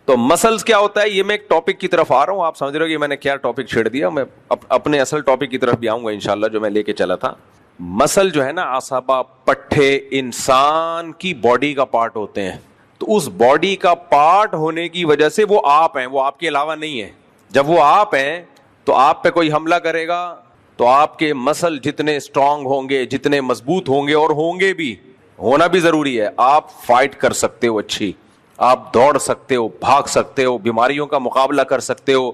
تو مسلز کیا ہوتا ہے, یہ میں ایک ٹاپک کی طرف آ رہا ہوں, آپ سمجھ رہے ہو کہ میں نے کیا ٹاپک چھیڑ دیا, میں اپنے اصل ٹاپک کی طرف بھی آؤں گا انشاءاللہ جو میں لے کے چلا تھا. مسل جو ہے نا, عصبہ, پٹھے انسان کی باڈی کا پارٹ ہوتے ہیں. تو اس باڈی کا پارٹ ہونے کی وجہ سے وہ آپ ہیں, وہ آپ کے علاوہ نہیں ہے. جب وہ آپ ہیں تو آپ پہ کوئی حملہ کرے گا تو آپ کے مسل جتنے اسٹرانگ ہوں گے, جتنے مضبوط ہوں گے, اور ہوں گے بھی, ہونا بھی ضروری ہے, آپ فائٹ کر سکتے ہو اچھی, آپ دوڑ سکتے ہو, بھاگ سکتے ہو, بیماریوں کا مقابلہ کر سکتے ہو.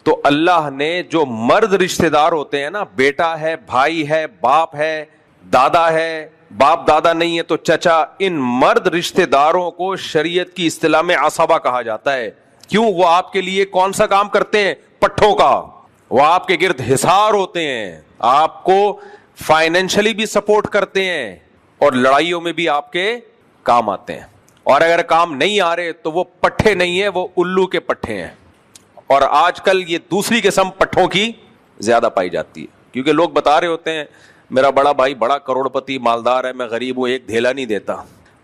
تو اللہ نے جو مرد رشتہ دار ہوتے ہیں نا, بیٹا ہے, بھائی ہے, باپ ہے, دادا ہے, باپ دادا نہیں ہے تو چچا, ان مرد رشتہ داروں کو شریعت کی اصطلاح میں عصبہ کہا جاتا ہے. کیوں؟ وہ آپ کے لیے کون سا کام کرتے ہیں؟ پٹھوں کا. وہ آپ کے گرد حصار ہوتے ہیں, آپ کو فائنینشلی بھی سپورٹ کرتے ہیں, اور لڑائیوں میں بھی آپ کے کام آتے ہیں. اور اگر کام نہیں آ رہے تو وہ پٹھے نہیں ہیں, وہ الو کے پٹھے ہیں. اور آج کل یہ دوسری قسم پٹھوں کی زیادہ پائی جاتی ہے, کیونکہ لوگ بتا رہے ہوتے ہیں میرا بڑا بھائی بڑا کروڑ پتی مالدار ہے, میں غریب ہوں, ایک دھیلا نہیں دیتا,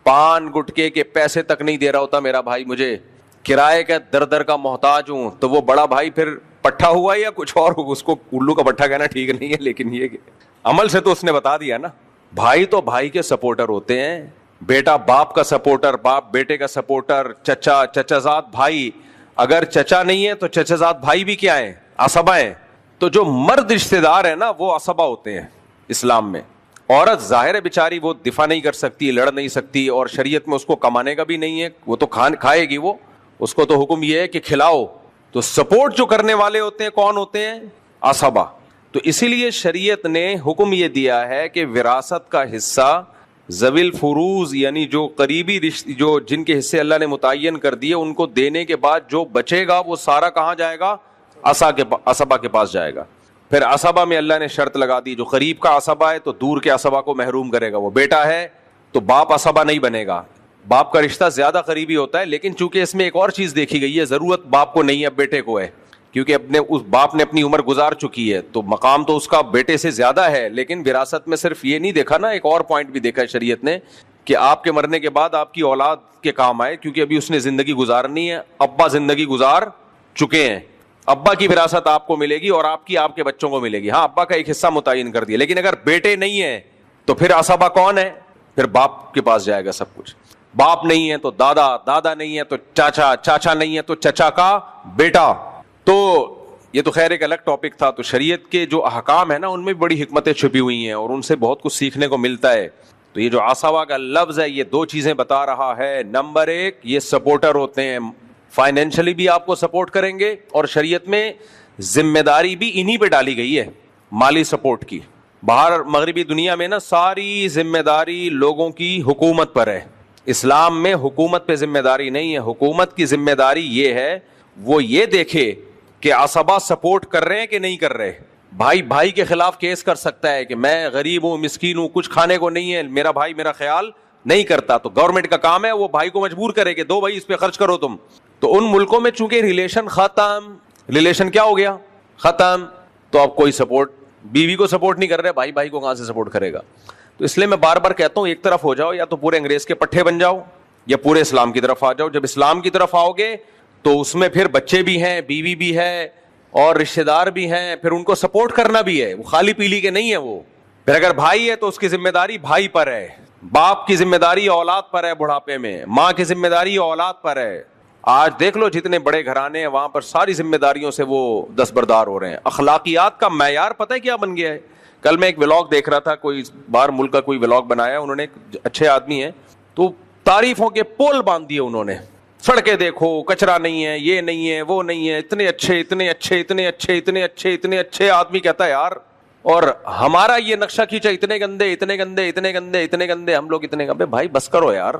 پان گٹکے کے پیسے تک نہیں دے رہا ہوتا میرا بھائی, مجھے کرائے کا در در کا محتاج ہوں. تو وہ بڑا بھائی پھر پٹھا ہوا یا کچھ اور, اس کو الو کا پٹھا کہنا ٹھیک نہیں ہے, لیکن یہ عمل سے تو اس نے بتا دیا نا. بھائی تو بھائی کے سپورٹر ہوتے ہیں, بیٹا باپ کا سپورٹر, باپ بیٹے کا سپورٹر, چچا چچازاد بھائی. اگر چچا نہیں ہے تو چچازاد بھائی بھی کیا ہیں؟ عصبہ ہیں. تو جو مرد رشتہ دار ہیں نا, وہ عصبہ ہوتے ہیں اسلام میں. عورت ظاہر ہے بیچاری, وہ دفاع نہیں کر سکتی, لڑ نہیں سکتی, اور شریعت میں اس کو کمانے کا بھی نہیں ہے, وہ تو کھائے گی, وہ اس کو تو حکم یہ ہے کہ کھلاؤ. تو سپورٹ جو کرنے والے ہوتے ہیں کون ہوتے ہیں؟ عصبہ. تو اسی لیے شریعت نے حکم یہ دیا ہے کہ وراثت کا حصہ ذوی الفروض, یعنی جو قریبی رشتے, جو جن کے حصے اللہ نے متعین کر دیے, ان کو دینے کے بعد جو بچے گا وہ سارا کہاں جائے گا؟ عصبہ کے پاس جائے گا. پھر عصبہ میں اللہ نے شرط لگا دی, جو قریب کا عصبہ ہے تو دور کے عصبہ کو محروم کرے گا. وہ بیٹا ہے تو باپ عصبہ نہیں بنے گا, باپ کا رشتہ زیادہ قریبی ہوتا ہے. لیکن چونکہ اس میں ایک اور چیز دیکھی گئی ہے, ضرورت باپ کو نہیں ہے, بیٹے کو ہے, کیونکہ اس باپ نے اپنی عمر گزار چکی ہے, تو مقام تو اس کا بیٹے سے زیادہ ہے. لیکن وراثت میں صرف یہ نہیں دیکھا نا, ایک اور پوائنٹ بھی دیکھا ہے شریعت نے, کہ آپ کے مرنے کے بعد آپ کی اولاد کے کام آئے, کیونکہ ابھی اس نے زندگی گزارنی ہے. ابا زندگی گزار چکے ہیں, ابا کی وراثت آپ کو ملے گی اور آپ کے بچوں کو ملے گی. ہاں, ابا کا ایک حصہ متعین کر دیا, لیکن اگر بیٹے نہیں ہیں تو پھر عصبہ کون ہے؟ پھر باپ کے پاس جائے گا سب کچھ. باپ نہیں ہے تو دادا, دادا نہیں ہے تو چاچا, چاچا نہیں ہے تو چچا کا بیٹا. تو یہ تو خیر ایک الگ ٹاپک تھا. تو شریعت کے جو احکام ہیں نا, ان میں بڑی حکمتیں چھپی ہوئی ہیں, اور ان سے بہت کچھ سیکھنے کو ملتا ہے. تو یہ جو عصبہ کا لفظ ہے, یہ دو چیزیں بتا رہا ہے. نمبر ایک, یہ سپورٹر ہوتے ہیں, فائنینشلی بھی آپ کو سپورٹ کریں گے, اور شریعت میں ذمہ داری بھی انہی پہ ڈالی گئی ہے, مالی سپورٹ کی. باہر مغربی دنیا میں نا ساری ذمہ داری لوگوں کی حکومت پر ہے. اسلام میں حکومت پہ ذمہ داری نہیں ہے. حکومت کی ذمہ داری یہ ہے, وہ یہ دیکھے کہ عصبہ سپورٹ کر رہے ہیں کہ نہیں کر رہے. بھائی بھائی کے خلاف کیس کر سکتا ہے کہ میں غریب ہوں, مسکین ہوں, کچھ کھانے کو نہیں ہے, میرا بھائی میرا خیال نہیں کرتا. تو گورنمنٹ کا کام ہے وہ بھائی کو مجبور کرے کہ دو بھائی اس پہ خرچ کرو تم. تو ان ملکوں میں چونکہ ریلیشن ختم, ریلیشن کیا ہو گیا؟ ختم. تو اب کوئی سپورٹ, بیوی کو سپورٹ نہیں کر رہے, بھائی بھائی کو کہاں سے سپورٹ کرے گا؟ تو اس لیے میں بار بار کہتا ہوں, ایک طرف ہو جاؤ, یا تو پورے انگریز کے پٹھے بن جاؤ, یا پورے اسلام کی طرف آ جاؤ. جب اسلام کی طرف آؤ گے تو اس میں پھر بچے بھی ہیں, بیوی بھی ہے, اور رشتہ دار بھی ہیں, پھر ان کو سپورٹ کرنا بھی ہے. وہ خالی پیلی کے نہیں ہے وہ. پھر اگر بھائی ہے تو اس کی ذمہ داری بھائی پر ہے, باپ کی ذمہ داری اولاد پر ہے, بڑھاپے میں ماں کی ذمہ داری اولاد پر ہے. آج دیکھ لو جتنے بڑے گھرانے ہیں وہاں پر ساری ذمہ داریوں سے وہ دستبردار ہو رہے ہیں. اخلاقیات کا معیار پتہ ہے کیا بن گیا ہے؟ کل میں ایک ولاگ دیکھ رہا تھا, کوئی باہر ملک کا کوئی ولاگ بنایا انہوں نے, اچھے آدمی ہیں, تو تعریفوں کے پول باندھ دیے انہوں نے. سڑکیں دیکھو, کچرا نہیں ہے, یہ نہیں ہے, وہ نہیں ہے, اتنے اچھے اتنے اچھے اتنے اچھے اتنے اچھے اتنے اچھے. آدمی کہتا ہے یار, اور ہمارا یہ نقشہ کھینچا اتنے گندے اتنے گندے اتنے گندے اتنے گندے, ہم لوگ اتنے گندے. بھائی بس کرو یار,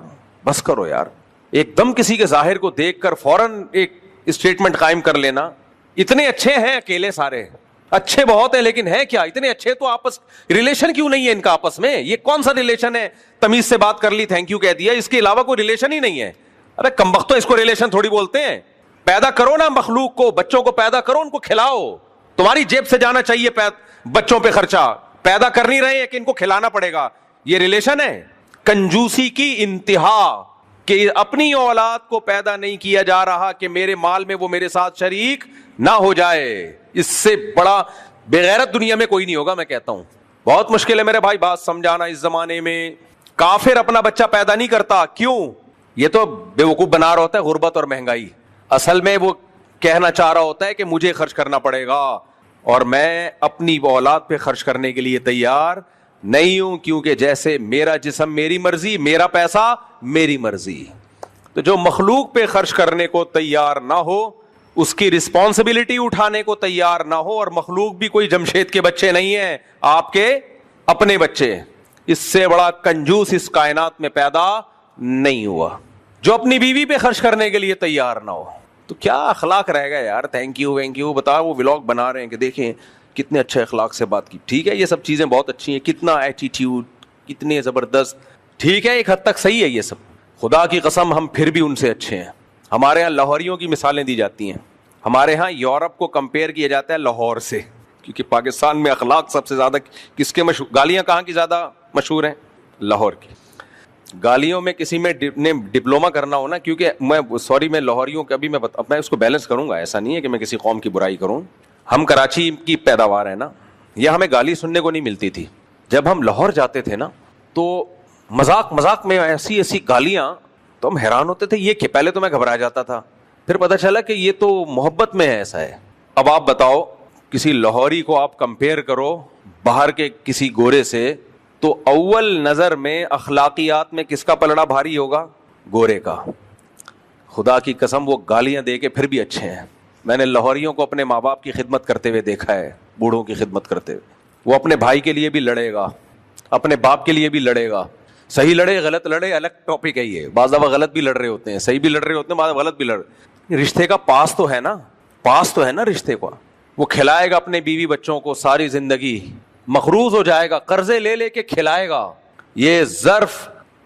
بس کرو یار. ایک دم کسی کے ظاہر کو دیکھ کر فوراً ایک اسٹیٹمنٹ قائم کر لینا. اتنے اچھے ہیں اکیلے, سارے اچھے بہت ہیں, لیکن ہے کیا اتنے اچھے؟ تو آپس ریلیشن کیوں نہیں ہے ان کا آپس میں؟ یہ کون سا ریلیشن ہے؟ تمیز سے بات کر لی, تھینک یو کہہ دیا, اس کے علاوہ کوئی ریلیشن ہی نہیں ہے. ارے کمبختو, اس کو ریلیشن تھوڑی بولتے ہیں. پیدا کرو نا مخلوق کو, بچوں کو پیدا کرو, ان کو کھلاؤ. تمہاری جیب سے جانا چاہیے بچوں پہ خرچہ, پیدا کر نہیں رہے کہ ان کو کھلانا پڑے گا. یہ ریلیشن ہے؟ کنجوسی کی انتہا, کہ اپنی اولاد کو پیدا نہیں کیا جا رہا کہ میرے مال میں وہ میرے ساتھ شریک نہ ہو جائے. اس سے بڑا بغیرت دنیا میں کوئی نہیں ہوگا. میں کہتا ہوں بہت مشکل ہے میرے بھائی بات سمجھانا. اس زمانے میں کافر اپنا بچہ پیدا نہیں کرتا. کیوں؟ یہ تو بیوقوف بنا رہا ہوتا ہے غربت اور مہنگائی. اصل میں وہ کہنا چاہ رہا ہوتا ہے کہ مجھے خرچ کرنا پڑے گا اور میں اپنی اولاد پہ خرچ کرنے کے لیے تیار نہیں ہوں, کیونکہ جیسے میرا جسم میری مرضی, میرا پیسہ میری مرضی. تو جو مخلوق پہ خرچ کرنے کو تیار نہ ہو, اس کی رسپانسبلٹی اٹھانے کو تیار نہ ہو, اور مخلوق بھی کوئی جمشید کے بچے نہیں ہیں, آپ کے اپنے بچے, اس سے بڑا کنجوس اس کائنات میں پیدا نہیں ہوا جو اپنی بیوی پہ خرچ کرنے کے لیے تیار نہ ہو. تو کیا اخلاق رہے گا یار. تھینک یو وینک یو بتا, وہ ولاگ بنا رہے ہیں کہ دیکھیں کتنے اچھے اخلاق سے بات کی. ٹھیک ہے, یہ سب چیزیں بہت اچھی ہیں, کتنا ایٹیٹیوڈ, کتنے زبردست, ٹھیک ہے, ایک حد تک صحیح ہے یہ سب. خدا کی قسم ہم پھر بھی ان سے اچھے ہیں. ہمارے ہاں لاہوریوں کی مثالیں دی جاتی ہیں. ہمارے ہاں یورپ کو کمپیئر کیا جاتا ہے لاہور سے, کیونکہ پاکستان میں اخلاق سب سے زیادہ کس کے مشہور, گالیاں کہاں کی زیادہ مشہور ہیں؟ لاہور کی. گالیوں میں کسی میں ڈپلوما کرنا ہونا, کیونکہ میں لاہوریوں کا بھی میں اس کو بیلنس کروں گا. ایسا نہیں ہے کہ میں کسی قوم کی برائی کروں. ہم کراچی کی پیداوار ہے نا, یہ ہمیں گالی سننے کو نہیں ملتی تھی. جب ہم لاہور جاتے تھے نا تو مذاق میں ایسی گالیاں, تو ہم حیران ہوتے تھے یہ کہ پہلے تو میں گھبرا جاتا تھا, پھر پتہ چلا کہ یہ تو محبت میں ہے, ایسا ہے. اب آپ بتاؤ کسی لاہوری کو آپ کمپیئر کرو باہر کے کسی گورے سے, تو اول نظر میں اخلاقیات میں کس کا پلڑا بھاری ہوگا؟ گورے کا. خدا کی قسم وہ گالیاں دے کے پھر بھی اچھے ہیں. میں نے لاہوریوں کو اپنے ماں باپ کی خدمت کرتے ہوئے دیکھا ہے, بوڑھوں کی خدمت کرتے ہوئے. وہ اپنے بھائی کے لیے بھی لڑے گا, اپنے باپ کے لیے بھی لڑے گا. صحیح لڑے غلط لڑے الگ ٹاپک ہے یہ. بعض دفعہ غلط بھی لڑ رہے ہوتے ہیں, صحیح بھی لڑ رہے ہوتے ہیں, بعض غلط بھی لڑ رہے. رشتے کا پاس تو ہے نا, پاس تو ہے نا رشتے کا. وہ کھلائے گا اپنے بیوی بچوں کو ساری زندگی, مخروض ہو جائے گا, قرضے لے لے کے کھلائے گا. یہ ظرف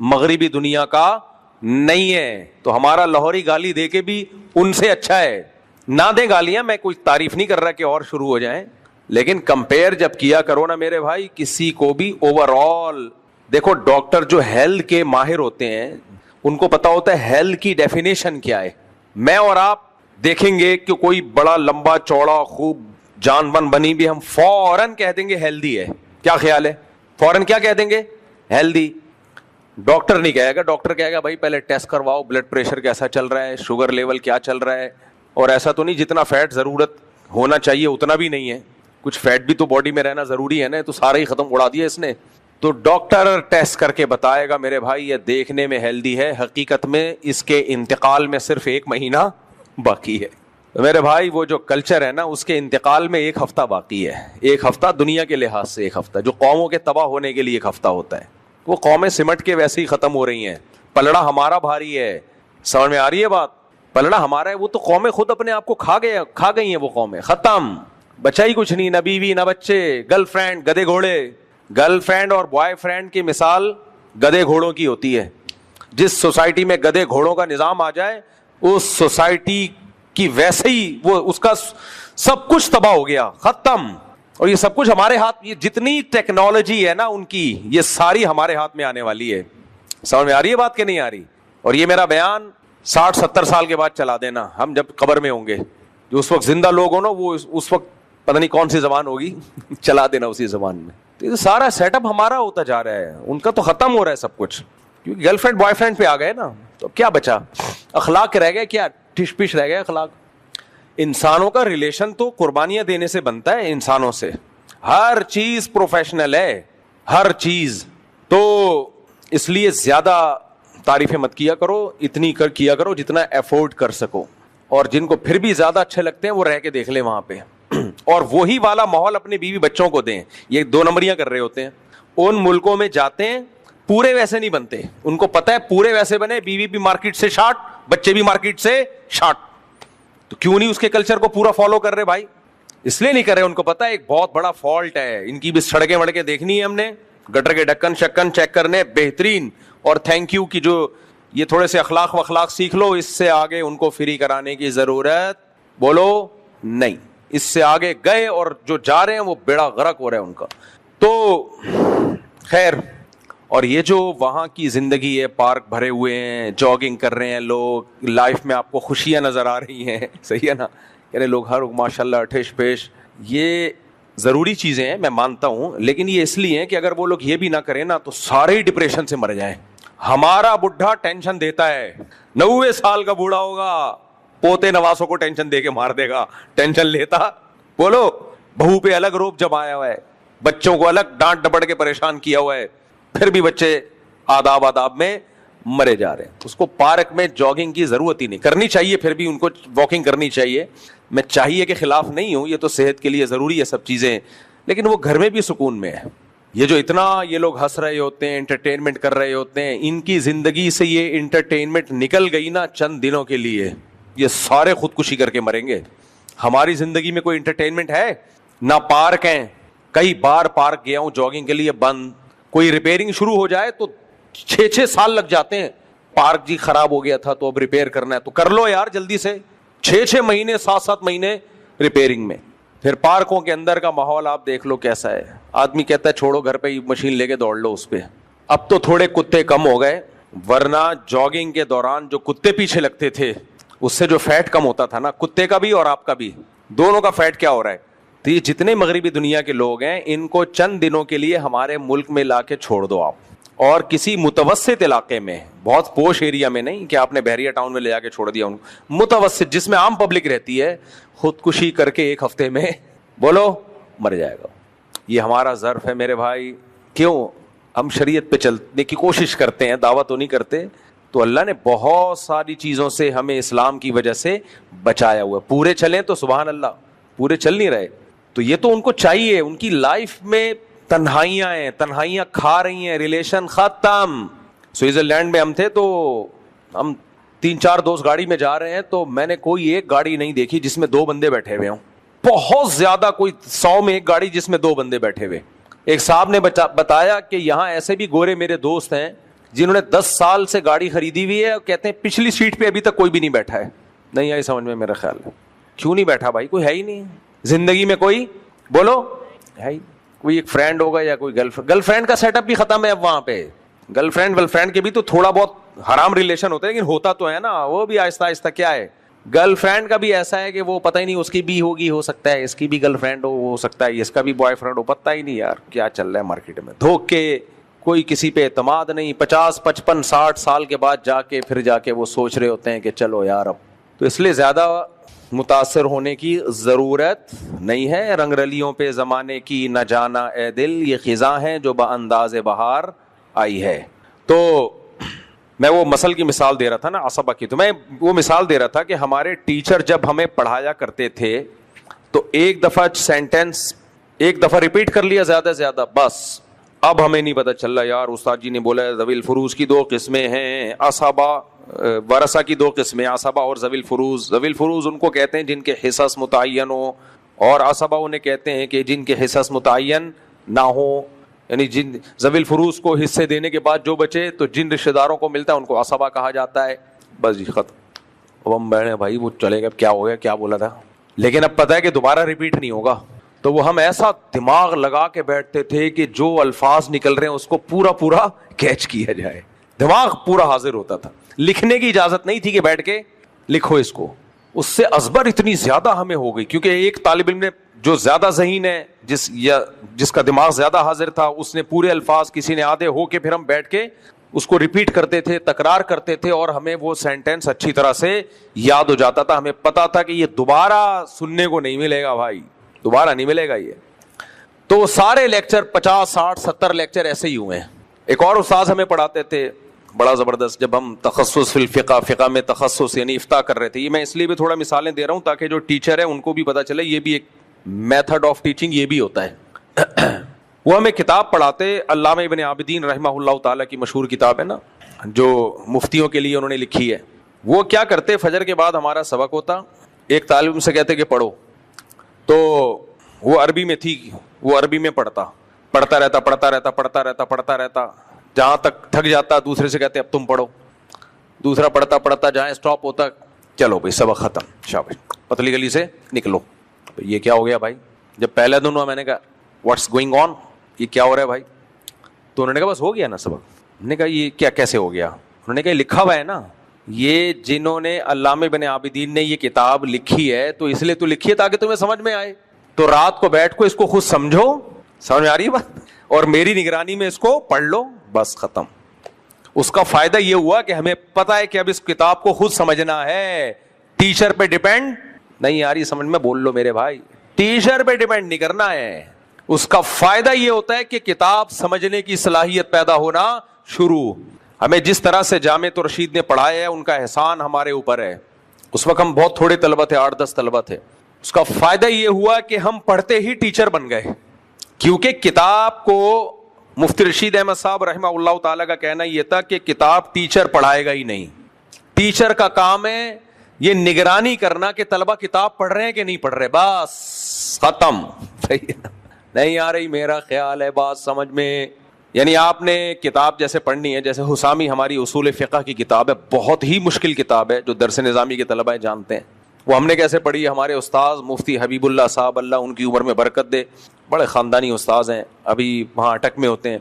مغربی دنیا کا نہیں ہے. تو ہمارا لاہوری گالی دے کے بھی ان سے اچھا ہے. نہ دیں گالیاں, میں کوئی تعریف نہیں کر رہا کہ اور شروع ہو جائیں, لیکن کمپیئر جب کیا کرو نا میرے بھائی کسی کو بھی اوور آل. دیکھو ڈاکٹر جو ہیلتھ کے ماہر ہوتے ہیں ان کو پتا ہوتا ہے ہیلتھ کی ڈیفینیشن کیا ہے. میں اور آپ دیکھیں گے کہ کوئی بڑا لمبا چوڑا خوب جان بن بنی بھی, ہم فوراً کہہ دیں گے ہیلدی ہے. کیا خیال ہے؟ فوراً کیا کہہ دیں گے؟ ہیلدی. ڈاکٹر نہیں کہے گا, ڈاکٹر کہے گا بھائی پہلے ٹیسٹ کرواؤ, بلڈ پریشر کیسا چل رہا ہے, شوگر لیول کیا چل رہا ہے, اور ایسا تو نہیں جتنا فیٹ ضرورت ہونا چاہیے اتنا بھی نہیں ہے, کچھ فیٹ بھی تو باڈی میں رہنا ضروری ہے نا, تو سارا ہی ختم اڑا دیا اس نے. تو ڈاکٹر ٹیسٹ کر کے بتائے گا میرے بھائی یہ دیکھنے میں ہیلدی ہے, حقیقت میں اس کے انتقال میں صرف 1 مہینہ باقی ہے. میرے بھائی وہ جو کلچر ہے نا اس کے انتقال میں 1 ہفتہ باقی ہے. 1 ہفتہ دنیا کے لحاظ سے 1 ہفتہ, جو قوموں کے تباہ ہونے کے لیے 1 ہفتہ ہوتا ہے, وہ قومیں سمٹ کے ویسے ہی ختم ہو رہی ہیں. پلڑا ہمارا بھاری ہے, سمجھ میں آ رہی ہے بات؟ پلڑا ہمارا ہے. وہ تو قومیں خود اپنے آپ کو کھا گئی ہیں. وہ قومیں ختم, بچا ہی کچھ نہیں, نہ بیوی نہ بچے, گرل فرینڈ گدے گھوڑے. گرل فرینڈ اور بوائے فرینڈ کی مثال گدے گھوڑوں کی ہوتی ہے. جس سوسائٹی میں گدے گھوڑوں کا نظام آ جائے اس سوسائٹی کی ویسے ہی وہ اس کا سب کچھ تباہ ہو گیا, ختم. اور یہ سب کچھ ہمارے ہاتھ, یہ جتنی ٹیکنالوجی ہے نا ان کی, یہ ساری ہمارے ہاتھ میں آنے والی ہے. سمجھ میں آ رہی ہے بات کہ نہیں آ رہی؟ اور یہ میرا بیان 60-70 سال کے بعد چلا دینا, ہم جب قبر میں ہوں گے. جو اس وقت زندہ لوگ ہو نا وہ اس وقت پتہ نہیں کون سی زبان ہوگی, چلا دینا اسی زبان میں. تو یہ سارا سیٹ اپ ہمارا ہوتا جا رہا ہے, ان کا تو ختم ہو رہا ہے سب کچھ, کیونکہ گرل فرینڈ بوائے فرینڈ پہ آ گئے نا. تو کیا بچا؟ اخلاق رہ گئے کیا؟ ٹھش پش رہ گئے اخلاق. انسانوں کا ریلیشن تو قربانیاں دینے سے بنتا ہے انسانوں سے. ہر چیز پروفیشنل ہے, ہر چیز. تو اس لیے زیادہ تعریفیں مت کیا کرو, اتنی کیا کرو جتنا افورڈ کر سکو. اور جن کو پھر بھی زیادہ اچھے لگتے ہیں وہ رہ کے دیکھ لیں وہاں پہ, اور وہی والا ماحول اپنے بیوی بچوں کو دیں. یہ 2 نمبریاں کر رہے ہوتے ہیں. ان ملکوں میں جاتے ہیں پورے ویسے نہیں بنتے, ان کو پتہ ہے پورے ویسے بنے, بیوی بھی مارکیٹ سے شارٹ, بچے بھی مارکیٹ سے شارٹ. تو کیوں نہیں اس کے کلچر کو پورا فالو کر رہے بھائی؟ اس لیے نہیں کر رہے, ان کو پتا ہے ایک بہت بڑا فالٹ ہے ان کی بھی. سڑکیں وڑکیں دیکھنی ہے ہم نے, گٹر کے ڈھکن شکن چیک کرنے بہترین, اور تھینک یو کی جو یہ تھوڑے سے اخلاق وخلاق سیکھ لو, اس سے آگے ان کو فری کرانے کی ضرورت بولو نہیں. اس سے آگے گئے اور جو جا رہے ہیں وہ بیڑا غرق ہو رہا ہے ان کا. تو خیر, اور یہ جو وہاں کی زندگی ہے, پارک بھرے ہوئے ہیں, جاگنگ کر رہے ہیں لوگ, لائف میں آپ کو خوشیاں نظر آ رہی ہیں, صحیح ہے نا, یعنی لوگ ہر ماشاء اللہ اٹھیش پیش, یہ ضروری چیزیں ہیں میں مانتا ہوں, لیکن یہ اس لیے ہیں کہ اگر وہ لوگ یہ بھی نہ کریں نا تو سارے ڈپریشن سے مر جائیں. ہمارا بڈھا ٹینشن دیتا ہے, 90 سال کا بوڑھا ہوگا, پوتے نواسوں کو ٹینشن دے کے مار دے گا, ٹینشن لیتا, بولو بہو پہ الگ روپ جمایا ہوا ہے, بچوں کو الگ ڈانٹ ڈپٹ کے پریشان کیا ہوا ہے, پھر بھی بچے آداب میں مرے جا رہے ہیں. اس کو پارک میں جاگنگ کی ضرورت ہی نہیں, کرنی چاہیے پھر بھی ان کو واکنگ کرنی چاہیے, میں چاہیے کے خلاف نہیں ہوں, یہ تو صحت کے لیے ضروری ہے سب چیزیں, لیکن وہ گھر میں بھی سکون میں ہے. یہ جو اتنا یہ لوگ ہنس رہے ہوتے ہیں, انٹرٹینمنٹ کر رہے ہوتے ہیں, ان کی زندگی سے یہ انٹرٹینمنٹ نکل گئی نا چند دنوں کے لیے, یہ سارے خودکشی کر کے مریں گے. ہماری زندگی میں کوئی انٹرٹینمنٹ ہے نہ, پارک ہیں, کئی بار پارک گیا ہوں جاگنگ کے لیے, بند, کوئی ریپیئرنگ شروع ہو جائے تو 6 سال لگ جاتے ہیں. پارک جی خراب ہو گیا تھا تو اب ریپیئر کرنا ہے, تو کر لو یار جلدی سے, 6 مہینے 7 مہینے ریپیئرنگ میں. پھر پارکوں کے اندر کا ماحول آپ دیکھ لو کیسا ہے, آدمی کہتا ہے چھوڑو گھر پہ ہی مشین لے کے دوڑ لو اس پہ. اب تو تھوڑے کتے کم ہو گئے, ورنہ جاگنگ کے دوران جو کتے پیچھے لگتے تھے اس سے جو فیٹ کم ہوتا تھا نا, کتے کا بھی اور آپ کا بھی, دونوں کا فیٹ کیا ہو رہا ہے. تو یہ جتنے مغربی دنیا کے لوگ ہیں ان کو چند دنوں کے لیے ہمارے ملک میں لا کے چھوڑ دو آپ, اور کسی متوسط علاقے میں, بہت پوش ایریا میں نہیں کہ آپ نے بحریہ ٹاؤن میں لے جا کے چھوڑ دیا ان کو, متوسط جس میں عام پبلک رہتی ہے, خودکشی کر کے 1 ہفتے میں بولو مر جائے گا. یہ ہمارا ظرف ہے میرے بھائی. کیوں ہم شریعت پہ چلنے کی کوشش کرتے ہیں, دعوت تو نہیں کرتے, تو اللہ نے بہت ساری چیزوں سے ہمیں اسلام کی وجہ سے بچایا ہوا. پورے چلیں تو سبحان اللہ, پورے چل نہیں رہے, تو یہ تو ان کو چاہیے. ان کی لائف میں تنہائیاں ہیں, تنہائیاں کھا رہی ہیں, ریلیشن ختم. سوئٹزرلینڈ میں ہم تھے تو ہم 3-4 دوست گاڑی میں جا رہے ہیں, تو میں نے کوئی ایک گاڑی نہیں دیکھی جس میں 2 بندے بیٹھے ہوئے ہوں, بہت زیادہ کوئی 100 میں ایک گاڑی جس میں 2 بندے بیٹھے ہوئے. ایک صاحب نے بتایا کہ یہاں ایسے بھی گورے میرے دوست ہیں جنہوں نے 10 سال سے گاڑی خریدی ہوئی ہے, اور کہتے ہیں پچھلی سیٹ پہ ابھی تک کوئی بھی نہیں بیٹھا ہے. نہیں آئی سمجھ میں میرا خیال ہے, کیوں نہیں بیٹھا بھائی, کوئی ہے ہی نہیں زندگی میں, کوئی بولو ہے ہی, کوئی ایک فرینڈ ہوگا یا کوئی گرل فرینڈ کا سیٹ اپ بھی ختم ہے اب وہاں پہ. گرل فرینڈ کے بھی تو تھوڑا بہت حرام ریلیشن ہوتا ہے, لیکن ہوتا تو ہے نا, وہ بھی آہستہ آہستہ. کیا ہے گرل فرینڈ کا بھی ایسا ہے کہ وہ پتہ ہی نہیں, اس کی بھی ہوگی, ہو سکتا ہے اس کی بھی گرل فرینڈ ہو سکتا ہے اس کا بھی بوائے فرینڈ ہو, پتہ ہی نہیں یار کیا چل رہا ہے مارکیٹ میں. دھوکے, کوئی کسی پہ اعتماد نہیں. 50 55 60 سال کے بعد جا کے وہ سوچ رہے ہوتے ہیں کہ چلو یار اب. تو اس لیے زیادہ متاثر ہونے کی ضرورت نہیں ہے. رنگ رلیوں پہ زمانے کی نہ جانا اے دل, یہ خزاں ہے جو بانداز بہار آئی ہے. تو میں وہ مسل کی مثال دے رہا تھا نا, عصبہ کی, تو میں وہ مثال دے رہا تھا کہ ہمارے ٹیچر جب ہمیں پڑھایا کرتے تھے تو ایک دفعہ سینٹینس ایک دفعہ ریپیٹ کر لیا زیادہ سے زیادہ, بس. اب ہمیں نہیں پتا چل رہا یار استاد جی نے بولا ذوی الفروز کی 2 قسمیں ہیں, عصبہ ورثہ کی 2 قسمیں, عصبہ اور ذوی الفروز. ذوی الفروز ان کو کہتے ہیں جن کے حصص متعین ہو, اور عصبہ انہیں کہتے ہیں کہ جن کے حصص متعین نہ ہو, یعنی جن ذوی الفروز کو حصے دینے کے بعد جو بچے تو جن رشتہ داروں کو ملتا ہے ان کو عصبہ کہا جاتا ہے. بس جی ختم. اب ہم بیٹھے بھائی وہ چلے گا, کیا ہو گیا, کیا بولا تھا, لیکن اب پتہ ہے کہ دوبارہ ریپیٹ نہیں ہوگا. تو وہ ہم ایسا دماغ لگا کے بیٹھتے تھے کہ جو الفاظ نکل رہے ہیں اس کو پورا کیچ کیا جائے, دماغ پورا حاضر ہوتا تھا. لکھنے کی اجازت نہیں تھی کہ بیٹھ کے لکھو اس کو, اس سے ازبر اتنی زیادہ ہمیں ہو گئی, کیونکہ ایک طالب علم نے جو زیادہ ذہین ہے, جس کا دماغ زیادہ حاضر تھا, اس نے پورے الفاظ, کسی نے آدھے ہو کے, پھر ہم بیٹھ کے اس کو ریپیٹ کرتے تھے, تکرار کرتے تھے, اور ہمیں وہ سینٹینس اچھی طرح سے یاد ہو جاتا تھا. ہمیں پتا تھا کہ یہ دوبارہ سننے کو نہیں ملے گا بھائی, دوبارہ نہیں ملے گا یہ. تو سارے لیکچر 50 60 70 لیکچر ایسے ہی ہوئے ہیں. ایک اور استاذ ہمیں پڑھاتے تھے بڑا زبردست, جب ہم تخصص فی الفقہ, فقہ میں تخصص یعنی افتاء کر رہے تھے. یہ میں اس لیے بھی تھوڑا مثالیں دے رہا ہوں تاکہ جو ٹیچر ہے ان کو بھی پتا چلے یہ بھی ایک میتھڈ آف ٹیچنگ یہ بھی ہوتا ہے. وہ ہمیں کتاب پڑھاتے, علامہ ابن عابدین رحمہ اللہ تعالیٰ کی مشہور کتاب ہے نا, جو مفتیوں کے لیے انہوں نے لکھی ہے. وہ کیا کرتے, فجر کے بعد ہمارا سبق ہوتا, ایک طالب علم سے کہتے کہ پڑھو, تو وہ عربی میں تھی, وہ عربی میں پڑھتا رہتا, جہاں تک تھک جاتا دوسرے سے کہتے اب تم پڑھو, دوسرا پڑھتا جہاں اسٹاپ ہوتا, چلو بھائی سبق ختم, شاباش پتلی گلی سے نکلو. یہ کیا ہو گیا بھائی, جب پہلے دن ہوا میں نے کہا واٹس گوئنگ آن, یہ کیا ہو رہا ہے بھائی, تو انہوں نے کہا بس ہو گیا نا سبق. ہم نے کہا یہ کیا کیسے ہو گیا؟ انہوں نے کہا لکھا ہوا ہے نا, یہ جنہوں نے علامہ ابن عابدین نے یہ کتاب لکھی ہے تو اس لیے تو لکھی ہے تاکہ تمہیں سمجھ میں آئے, تو رات کو بیٹھ کو اس کو خود سمجھو, سمجھ میں آ رہی ہے بات, اور میری نگرانی میں اس کو پڑھ لو, بس ختم. اس کا فائدہ یہ ہوا کہ ہمیں پتا ہے کہ اب اس کتاب کو خود سمجھنا ہے, ٹیچر پہ ڈیپینڈ نہیں آ رہی سمجھ میں, بول لو میرے بھائی, ٹیچر پہ ڈیپینڈ نہیں کرنا ہے. اس کا فائدہ یہ ہوتا ہے کہ کتاب سمجھنے کی صلاحیت پیدا ہونا شروع. ہمیں جس طرح سے جامعۃ الرشید نے پڑھایا ہے ان کا احسان ہمارے اوپر ہے. اس وقت ہم بہت تھوڑے طلبہ تھے, 8-10 طلبہ تھے. اس کا فائدہ یہ ہوا کہ ہم پڑھتے ہی ٹیچر بن گئے, کیونکہ کتاب کو مفتی رشید احمد صاحب رحمہ اللہ تعالیٰ کا کہنا یہ تھا کہ کتاب ٹیچر پڑھائے گا ہی نہیں. ٹیچر کا کام ہے یہ نگرانی کرنا کہ طلبہ کتاب پڑھ رہے ہیں کہ نہیں پڑھ رہے, بس ختم. نہیں آ رہی میرا خیال ہے بات سمجھ میں. یعنی آپ نے کتاب جیسے پڑھنی ہے, جیسے حسامی ہماری اصول فقہ کی کتاب ہے, بہت ہی مشکل کتاب ہے جو درس نظامی کے طلبہ جانتے ہیں. وہ ہم نے کیسے پڑھی, ہمارے استاذ مفتی حبیب اللہ صاحب, اللہ ان کی عمر میں برکت دے, بڑے خاندانی استاذ ہیں, ابھی وہاں اٹک میں ہوتے ہیں.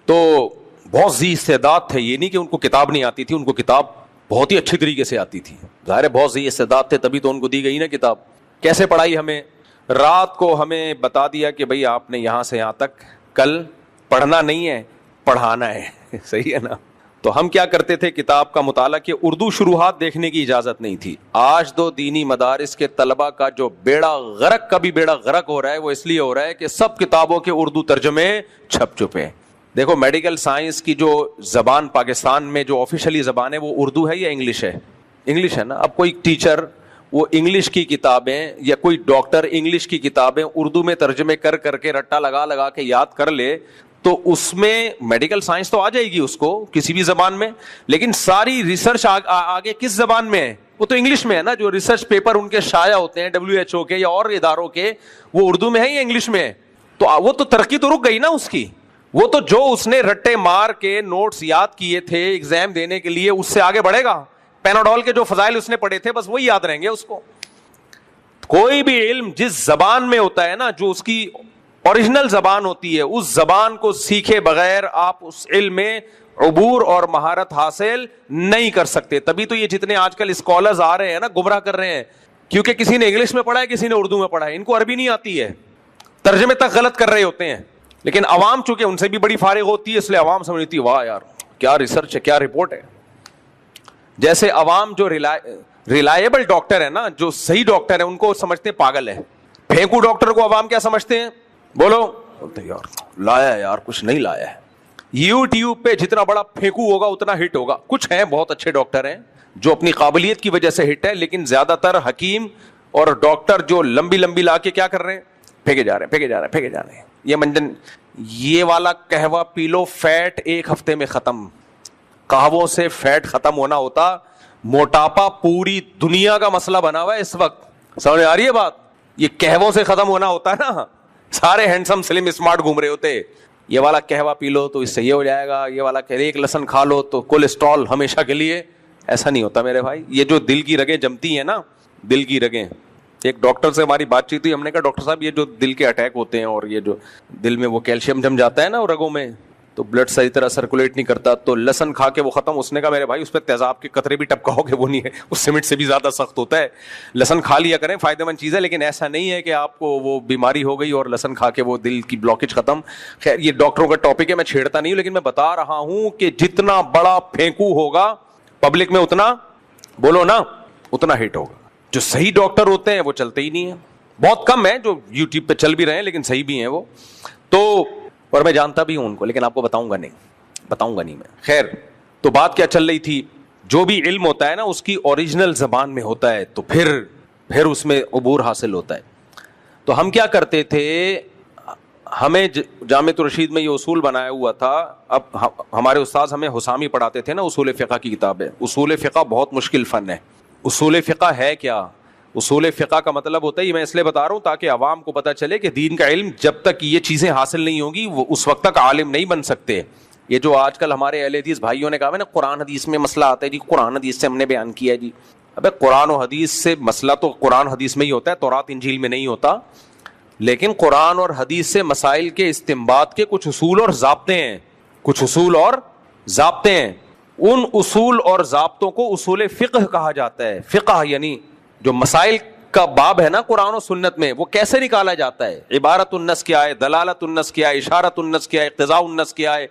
تو بہت ذی استعداد تھے, یہ نہیں کہ ان کو کتاب نہیں آتی تھی, ان کو کتاب بہت ہی اچھی طریقے سے آتی تھی. ظاہر ہے بہت ذی استعداد تھے تبھی تو ان کو دی گئی نا کتاب. کیسے پڑھائی ہمیں, رات کو ہمیں بتا دیا کہ بھئی آپ نے یہاں سے یہاں تک کل پڑھنا نہیں ہے, پڑھانا ہے. صحیح ہے نا. تو ہم کیا کرتے تھے, کتاب کا مطالعہ, کہ اردو شروحات دیکھنے کی اجازت نہیں تھی. آج دو دینی مدارس کے طلبہ کا جو بیڑا غرق, کبھی بیڑا غرق ہو رہا ہے, وہ اس لیے ہو رہا ہے کہ سب کتابوں کے اردو ترجمے چھپ چپے. دیکھو میڈیکل سائنس کی جو زبان پاکستان میں جو آفیشلی زبان ہے وہ اردو ہے یا انگلش ہے؟ انگلش ہے نا. اب کوئی ٹیچر وہ انگلش کی کتابیں یا کوئی ڈاکٹر انگلش کی کتابیں اردو میں ترجمے کر کر کے رٹا لگا لگا کے یاد کر لے تو اس میں میڈیکل سائنس تو آ جائے گی اس کو کسی بھی زبان میں, لیکن ساری ریسرچ آگے کس زبان میں ہے؟ وہ تو انگلش میں ہے نا. جو ریسرچ پیپر ان کے شائع ہوتے ہیں WHO کے یا اور اداروں کے, وہ اردو میں ہے یا انگلش میں ہے؟ تو وہ تو ترقی تو رک گئی نا اس کی. وہ تو جو اس نے رٹے مار کے نوٹس یاد کیے تھے ایگزام دینے کے لیے, اس سے آگے بڑھے گا. پیناڈول کے جو فضائل اس نے پڑھے تھے بس وہی یاد رہیں گے اس کو. کوئی بھی علم جس زبان میں ہوتا ہے نا, جو اس کی اوریجنل زبان ہوتی ہے, اس زبان کو سیکھے بغیر آپ اس علم میں عبور اور مہارت حاصل نہیں کر سکتے. تبھی تو یہ جتنے آج کل اسکالرز آ رہے ہیں نا گمراہ کر رہے ہیں, کیونکہ کسی نے انگلش میں پڑھا ہے, کسی نے اردو میں پڑھا ہے, ان کو عربی نہیں آتی ہے, ترجمے تک غلط کر رہے ہوتے ہیں. لیکن عوام چونکہ ان سے بھی بڑی فارغ ہوتی ہے, اس لیے عوام سمجھتی ہے واہ یار کیا ریسرچ ہے, کیا رپورٹ ہے. جیسے عوام جو ریلائبل ڈاکٹر ہے نا, جو صحیح ڈاکٹر ہے, ان کو سمجھتے ہیں پاگل ہے. پھینکو ڈاکٹر کو عوام کیا سمجھتے ہیں, بولو یار لایا ہے, یار کچھ نہیں لایا ہے. یوٹیوب پہ جتنا بڑا پھینکو ہوگا اتنا ہٹ ہوگا. کچھ ہیں بہت اچھے ڈاکٹر ہیں جو اپنی قابلیت کی وجہ سے ہٹ ہے, لیکن زیادہ تر حکیم اور ڈاکٹر جو لمبی لمبی لا کے کیا کر رہے ہیں, پھینکے جا رہے ہیں, پھینکے جا رہے ہیں, پھینکے جا رہے ہیں. یہ منجن یہ والا قہوہ پی لو, فیٹ ایک ہفتے میں ختم. قہووں سے فیٹ ختم ہونا ہوتا, موٹاپا پوری دنیا کا مسئلہ بنا ہوا ہے اس وقت. سمجھ آ رہی ہے بات؟ یہ قہووں سے ختم ہونا ہوتا ہے نا, سارے ہینڈسم سلم اسمارٹ گھوم رہے ہوتے. یہ والا قہوہ پی لو تو اس سے یہ ہو جائے گا, یہ والا ایک لہسن کھا لو تو کولیسٹرول ہمیشہ کے لیے. ایسا نہیں ہوتا میرے بھائی. یہ جو دل کی رگیں جمتی ہیں نا, دل کی رگیں, ایک ڈاکٹر سے ہماری بات چیت ہوئی, ہم نے کہا ڈاکٹر صاحب یہ جو دل کے اٹیک ہوتے ہیں اور یہ جو دل میں وہ کیلشیم جم جاتا ہے نا رگوں میں, تو بلڈ صحیح طرح سرکولیٹ نہیں کرتا, تو لہسن کھا کے وہ ختم. اس نے کہا میرے بھائی اس پہ تیزاب کے قطرے بھی ٹپکاؤ گے وہ نہیں ہے, اس سیمنٹ سے بھی زیادہ سخت ہوتا ہے. لہسن کھا لیا کریں, فائدہ مند چیز ہے, لیکن ایسا نہیں ہے کہ آپ کو وہ بیماری ہو گئی اور لہسن کھا کے وہ دل کی بلاکیج ختم. خیر یہ ڈاکٹروں کا ٹاپک ہے, میں چھیڑتا نہیں ہوں, لیکن میں بتا رہا ہوں کہ جتنا بڑا پھینکو ہوگا پبلک میں اتنا, بولو نا, اتنا ہٹ ہوگا. جو صحیح ڈاکٹر ہوتے ہیں وہ چلتے ہی نہیں ہیں. بہت کم ہیں جو یوٹیوب پہ چل بھی رہے ہیں لیکن صحیح بھی ہیں وہ تو, اور میں جانتا بھی ہوں ان کو, لیکن آپ کو بتاؤں گا نہیں میں. خیر تو بات کیا چل رہی تھی, جو بھی علم ہوتا ہے نا اس کی اوریجنل زبان میں ہوتا ہے تو پھر اس میں عبور حاصل ہوتا ہے. تو ہم کیا کرتے تھے, ہمیں جامعۃ الرشید میں یہ اصول بنایا ہوا تھا. اب ہمارے استاذ ہمیں حسامی پڑھاتے تھے نا, اصول فقہ کی کتاب ہے. اصول فقہ بہت مشکل فن ہے. اصول فقہ ہے کیا؟ اصول فقہ کا مطلب ہوتا ہے, یہ میں اس لیے بتا رہا ہوں تاکہ عوام کو پتہ چلے کہ دین کا علم جب تک یہ چیزیں حاصل نہیں ہوں گی وہ اس وقت تک عالم نہیں بن سکتے. یہ جو آج کل ہمارے اہل حدیث بھائیوں نے کہا ہے نا قرآن حدیث میں مسئلہ آتا ہے جی, قرآن حدیث سے ہم نے بیان کیا ہے جی. ابے قرآن و حدیث سے مسئلہ تو قرآن حدیث میں ہی ہوتا ہے, تورات انجیل میں نہیں ہوتا. لیکن قرآن اور حدیث سے مسائل کے استنباط کے کچھ اصول اور ضابطے ہیں، کچھ اصول اور ضابطے ہیں. ان اصول اور ضابطوں کو اصول فقہ کہا جاتا ہے. فقہ یعنی جو مسائل کا باب ہے نا قرآن و سنت میں، وہ کیسے نکالا جاتا ہے. عبارت النص کیا ہے، دلالت النص کیا ہے، اشارت النص کیا ہے، اقتضاء النص کیا ہے،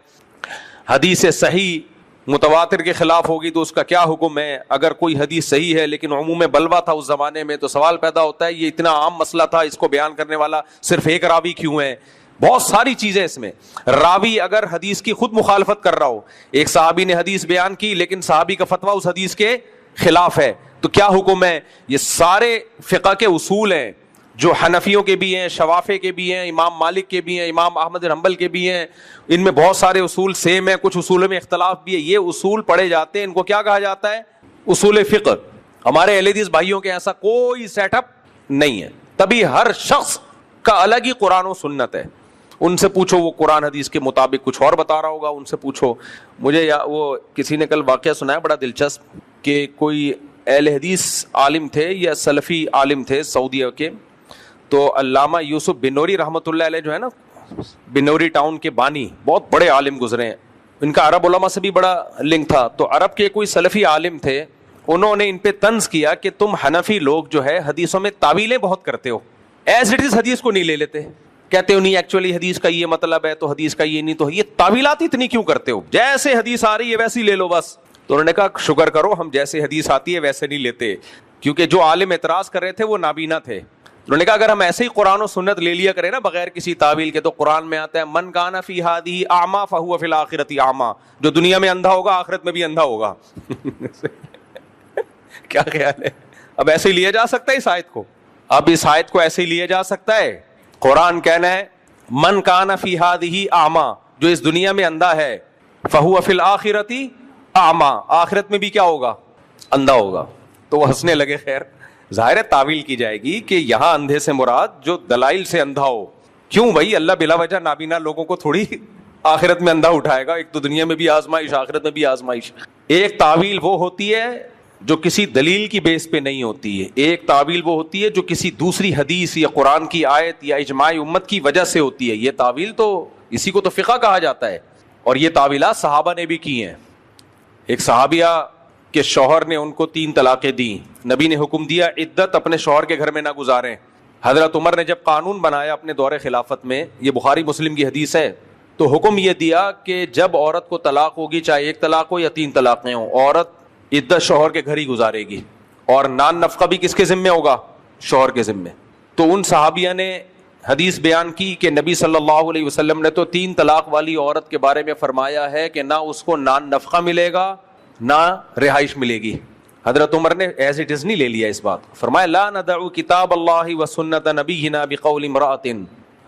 حدیث صحیح متواتر کے خلاف ہوگی تو اس کا کیا حکم ہے. اگر کوئی حدیث صحیح ہے لیکن عموم بلوہ تھا اس زمانے میں تو سوال پیدا ہوتا ہے یہ اتنا عام مسئلہ تھا، اس کو بیان کرنے والا صرف ایک راوی کیوں ہے. بہت ساری چیزیں اس میں. راوی اگر حدیث کی خود مخالفت کر رہا ہو، ایک صحابی نے حدیث بیان کی لیکن صحابی کا فتویٰ اس حدیث کے خلاف ہے تو کیا حکم ہے. یہ سارے فقہ کے اصول ہیں جو حنفیوں کے بھی ہیں، شوافے کے بھی ہیں، امام مالک کے بھی ہیں، امام احمد بن حنبل کے بھی ہیں. ان میں بہت سارے اصول سیم ہیں، کچھ اصولوں میں اختلاف بھی ہے. یہ اصول پڑھے جاتے ہیں، ان کو کیا کہا جاتا ہے؟ اصول فقہ. ہمارے اہل حدیث بھائیوں کے ایسا کوئی سیٹ اپ نہیں ہے. تبھی ہر شخص کا الگ ہی قرآن و سنت ہے. ان سے پوچھو وہ قرآن حدیث کے مطابق کچھ اور بتا رہا ہوگا. ان سے پوچھو. مجھے وہ کسی نے کل واقعہ سنایا بڑا دلچسپ کہ کوئی اہل حدیث عالم تھے یا سلفی عالم تھے سعودیہ کے، تو علامہ یوسف بنوری رحمۃ اللہ علیہ جو ہے نا، بنوری ٹاؤن کے بانی، بہت بڑے عالم گزرے ہیں. ان کا عرب علماء سے بھی بڑا لنک تھا. تو عرب کے کوئی سلفی عالم تھے، انہوں نے ان پہ طنز کیا کہ تم حنفی لوگ جو ہے حدیثوں میں تعویلیں بہت کرتے ہو، ایز اٹ از حدیث کو نہیں لے لیتے. کہتے ہو نہیں ایکچولی حدیث کا یہ مطلب ہے تو حدیث کا یہ نہیں، تو یہ تعویلات اتنی کیوں کرتے ہو؟ جیسے حدیث آ رہی ہے ویسی لے لو بس. تو انہوں نے کہا شکر کرو ہم جیسے حدیث آتی ہے ویسے نہیں لیتے، کیونکہ جو عالم اعتراض کر رہے تھے وہ نابینا تھے. انہوں نے کہا اگر ہم ایسے ہی قرآن و سنت لے لیا کریں نا بغیر کسی تعویل کے، تو قرآن میں آتا ہے من کان فی ہذہ اعمی فہو فی الآخرۃ اعمی، جو دنیا میں اندھا ہوگا آخرت میں بھی اندھا ہوگا. کیا خیال ہے؟ اب ایسے ہی لیا جا سکتا ہے اس آیت کو؟ اب اس آیت کو ایسے ہی لیا جا سکتا ہے؟ قرآن کہنا ہے من کان فی ہذہ اعمی، جو اس دنیا میں اندھا ہے، فہو فی الآخرۃ اعمی، آخرت میں بھی کیا ہوگا؟ اندھا ہوگا. تو وہ ہنسنے لگے. خیر ظاہر ہے تعویل کی جائے گی کہ یہاں اندھے سے مراد جو دلائل سے اندھا ہو. کیوں بھائی؟ اللہ بلا وجہ نابینا لوگوں کو تھوڑی آخرت میں اندھا اٹھائے گا. ایک تو دنیا میں بھی آزمائش، آخرت میں بھی آزمائش. ایک تعویل وہ ہوتی ہے جو کسی دلیل کی بیس پہ نہیں ہوتی ہے، ایک تعویل وہ ہوتی ہے جو کسی دوسری حدیث یا قرآن کی آیت یا اجماع امت کی وجہ سے ہوتی ہے. یہ تعویل تو اسی کو تو فقہ کہا جاتا ہے. اور یہ تعویلات صحابہ نے بھی کی ہیں. ایک صحابیہ کہ شوہر نے ان کو 3 طلاقیں دیں، نبی نے حکم دیا عدت اپنے شوہر کے گھر میں نہ گزاریں. حضرت عمر نے جب قانون بنایا اپنے دور خلافت میں، یہ بخاری مسلم کی حدیث ہے، تو حکم یہ دیا کہ جب عورت کو طلاق ہوگی، چاہے 1 طلاق ہو یا 3 طلاقیں ہوں، عورت عدت شوہر کے گھر ہی گزارے گی، اور نان نفقہ بھی کس کے ذمے ہوگا؟ شوہر کے ذمے. تو ان صحابیہ نے حدیث بیان کی کہ نبی صلی اللہ علیہ وسلم نے تو 3 طلاق والی عورت کے بارے میں فرمایا ہے کہ نہ اس کو نان نفقہ ملے گا نہ رہائش ملے گی. حضرت عمر نے ایز اٹ از نہیں لے لیا اس بات کو. فرمایا لا ندع کتاب اللہ و سنت نبینا بقول امرأۃ،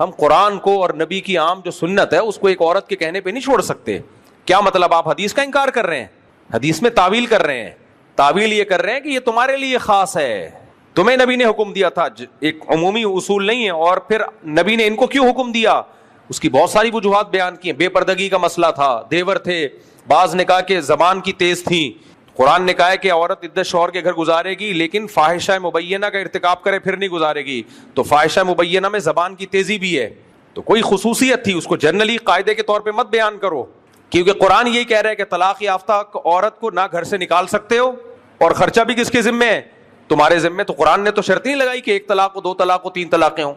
ہم قرآن کو اور نبی کی عام جو سنت ہے اس کو ایک عورت کے کہنے پہ نہیں چھوڑ سکتے. کیا مطلب؟ آپ حدیث کا انکار کر رہے ہیں، حدیث میں تعویل کر رہے ہیں. تعویل یہ کر رہے ہیں کہ یہ تمہارے لیے خاص ہے، تمہیں نبی نے حکم دیا تھا، ایک عمومی اصول نہیں ہے. اور پھر نبی نے ان کو کیوں حکم دیا؟ اس کی بہت ساری وجوہات بیان کی ہیں. بے پردگی کا مسئلہ تھا، دیور تھے، بعض نے کہا کہ زبان کی تیز تھی. قرآن نے کہا ہے کہ عورت عدت شوہر کے گھر گزارے گی لیکن فاحشہ مبینہ کا ارتکاب کرے پھر نہیں گزارے گی. تو فاحشہ مبینہ میں زبان کی تیزی بھی ہے، تو کوئی خصوصیت تھی، اس کو جنرلی قاعدے کے طور پہ مت بیان کرو، کیونکہ قرآن یہی کہہ رہا ہے کہ طلاق یافتہ عورت کو نہ گھر سے نکال سکتے ہو اور خرچہ بھی کس کے ذمے ہے؟ تمہارے ذمے. تو قرآن نے تو شرط نہیں لگائی کہ 1 طلاق ہو، 2 طلاق ہو، 3 طلاقیں ہوں.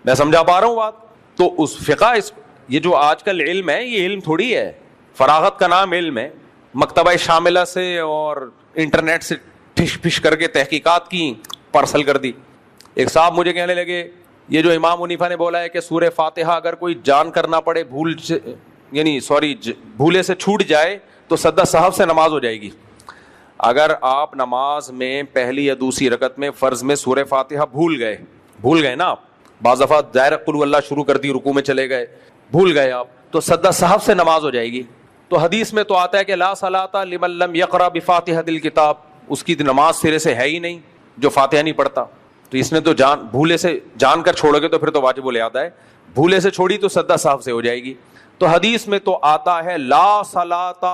میں سمجھا پا رہا ہوں بات؟ تو اس فقہ یہ جو آج کل علم ہے، یہ علم تھوڑی ہے، فراغت کا نام علم ہے. مکتبہ شاملہ سے اور انٹرنیٹ سے ٹھش پھش کر کے تحقیقات کی، پارسل کر دی. ایک صاحب مجھے کہنے لگے یہ جو امام حنیفہ نے بولا ہے کہ سورہ فاتحہ اگر کوئی جان کرنا پڑے بھولے سے چھوٹ جائے تو سدہ صحف سے نماز ہو جائے گی. اگر آپ نماز میں پہلی یا دوسری رکعت میں فرض میں سورہ فاتحہ بھول گئے نا، آپ بعض دفعہ دائرہ قل ہو اللہ شروع کر دی، رکوع میں چلے گئے، بھول گئے آپ، تو سدہ صحف سے نماز ہو جائے گی. تو حدیث میں تو آتا ہے کہ لا صلاۃ لمن لم یقرأ بفاتحۃ الکتاب، اس کی نماز سرے سے ہے ہی نہیں جو فاتحہ نہیں پڑھتا. تو اس نے تو بھولے سے جان کر چھوڑو گے تو پھر تو واجب الادا ہے، بھولے سے چھوڑی تو سدہ صحف سے ہو جائے گی. تو حدیث میں تو آتا ہے لا صلاۃ،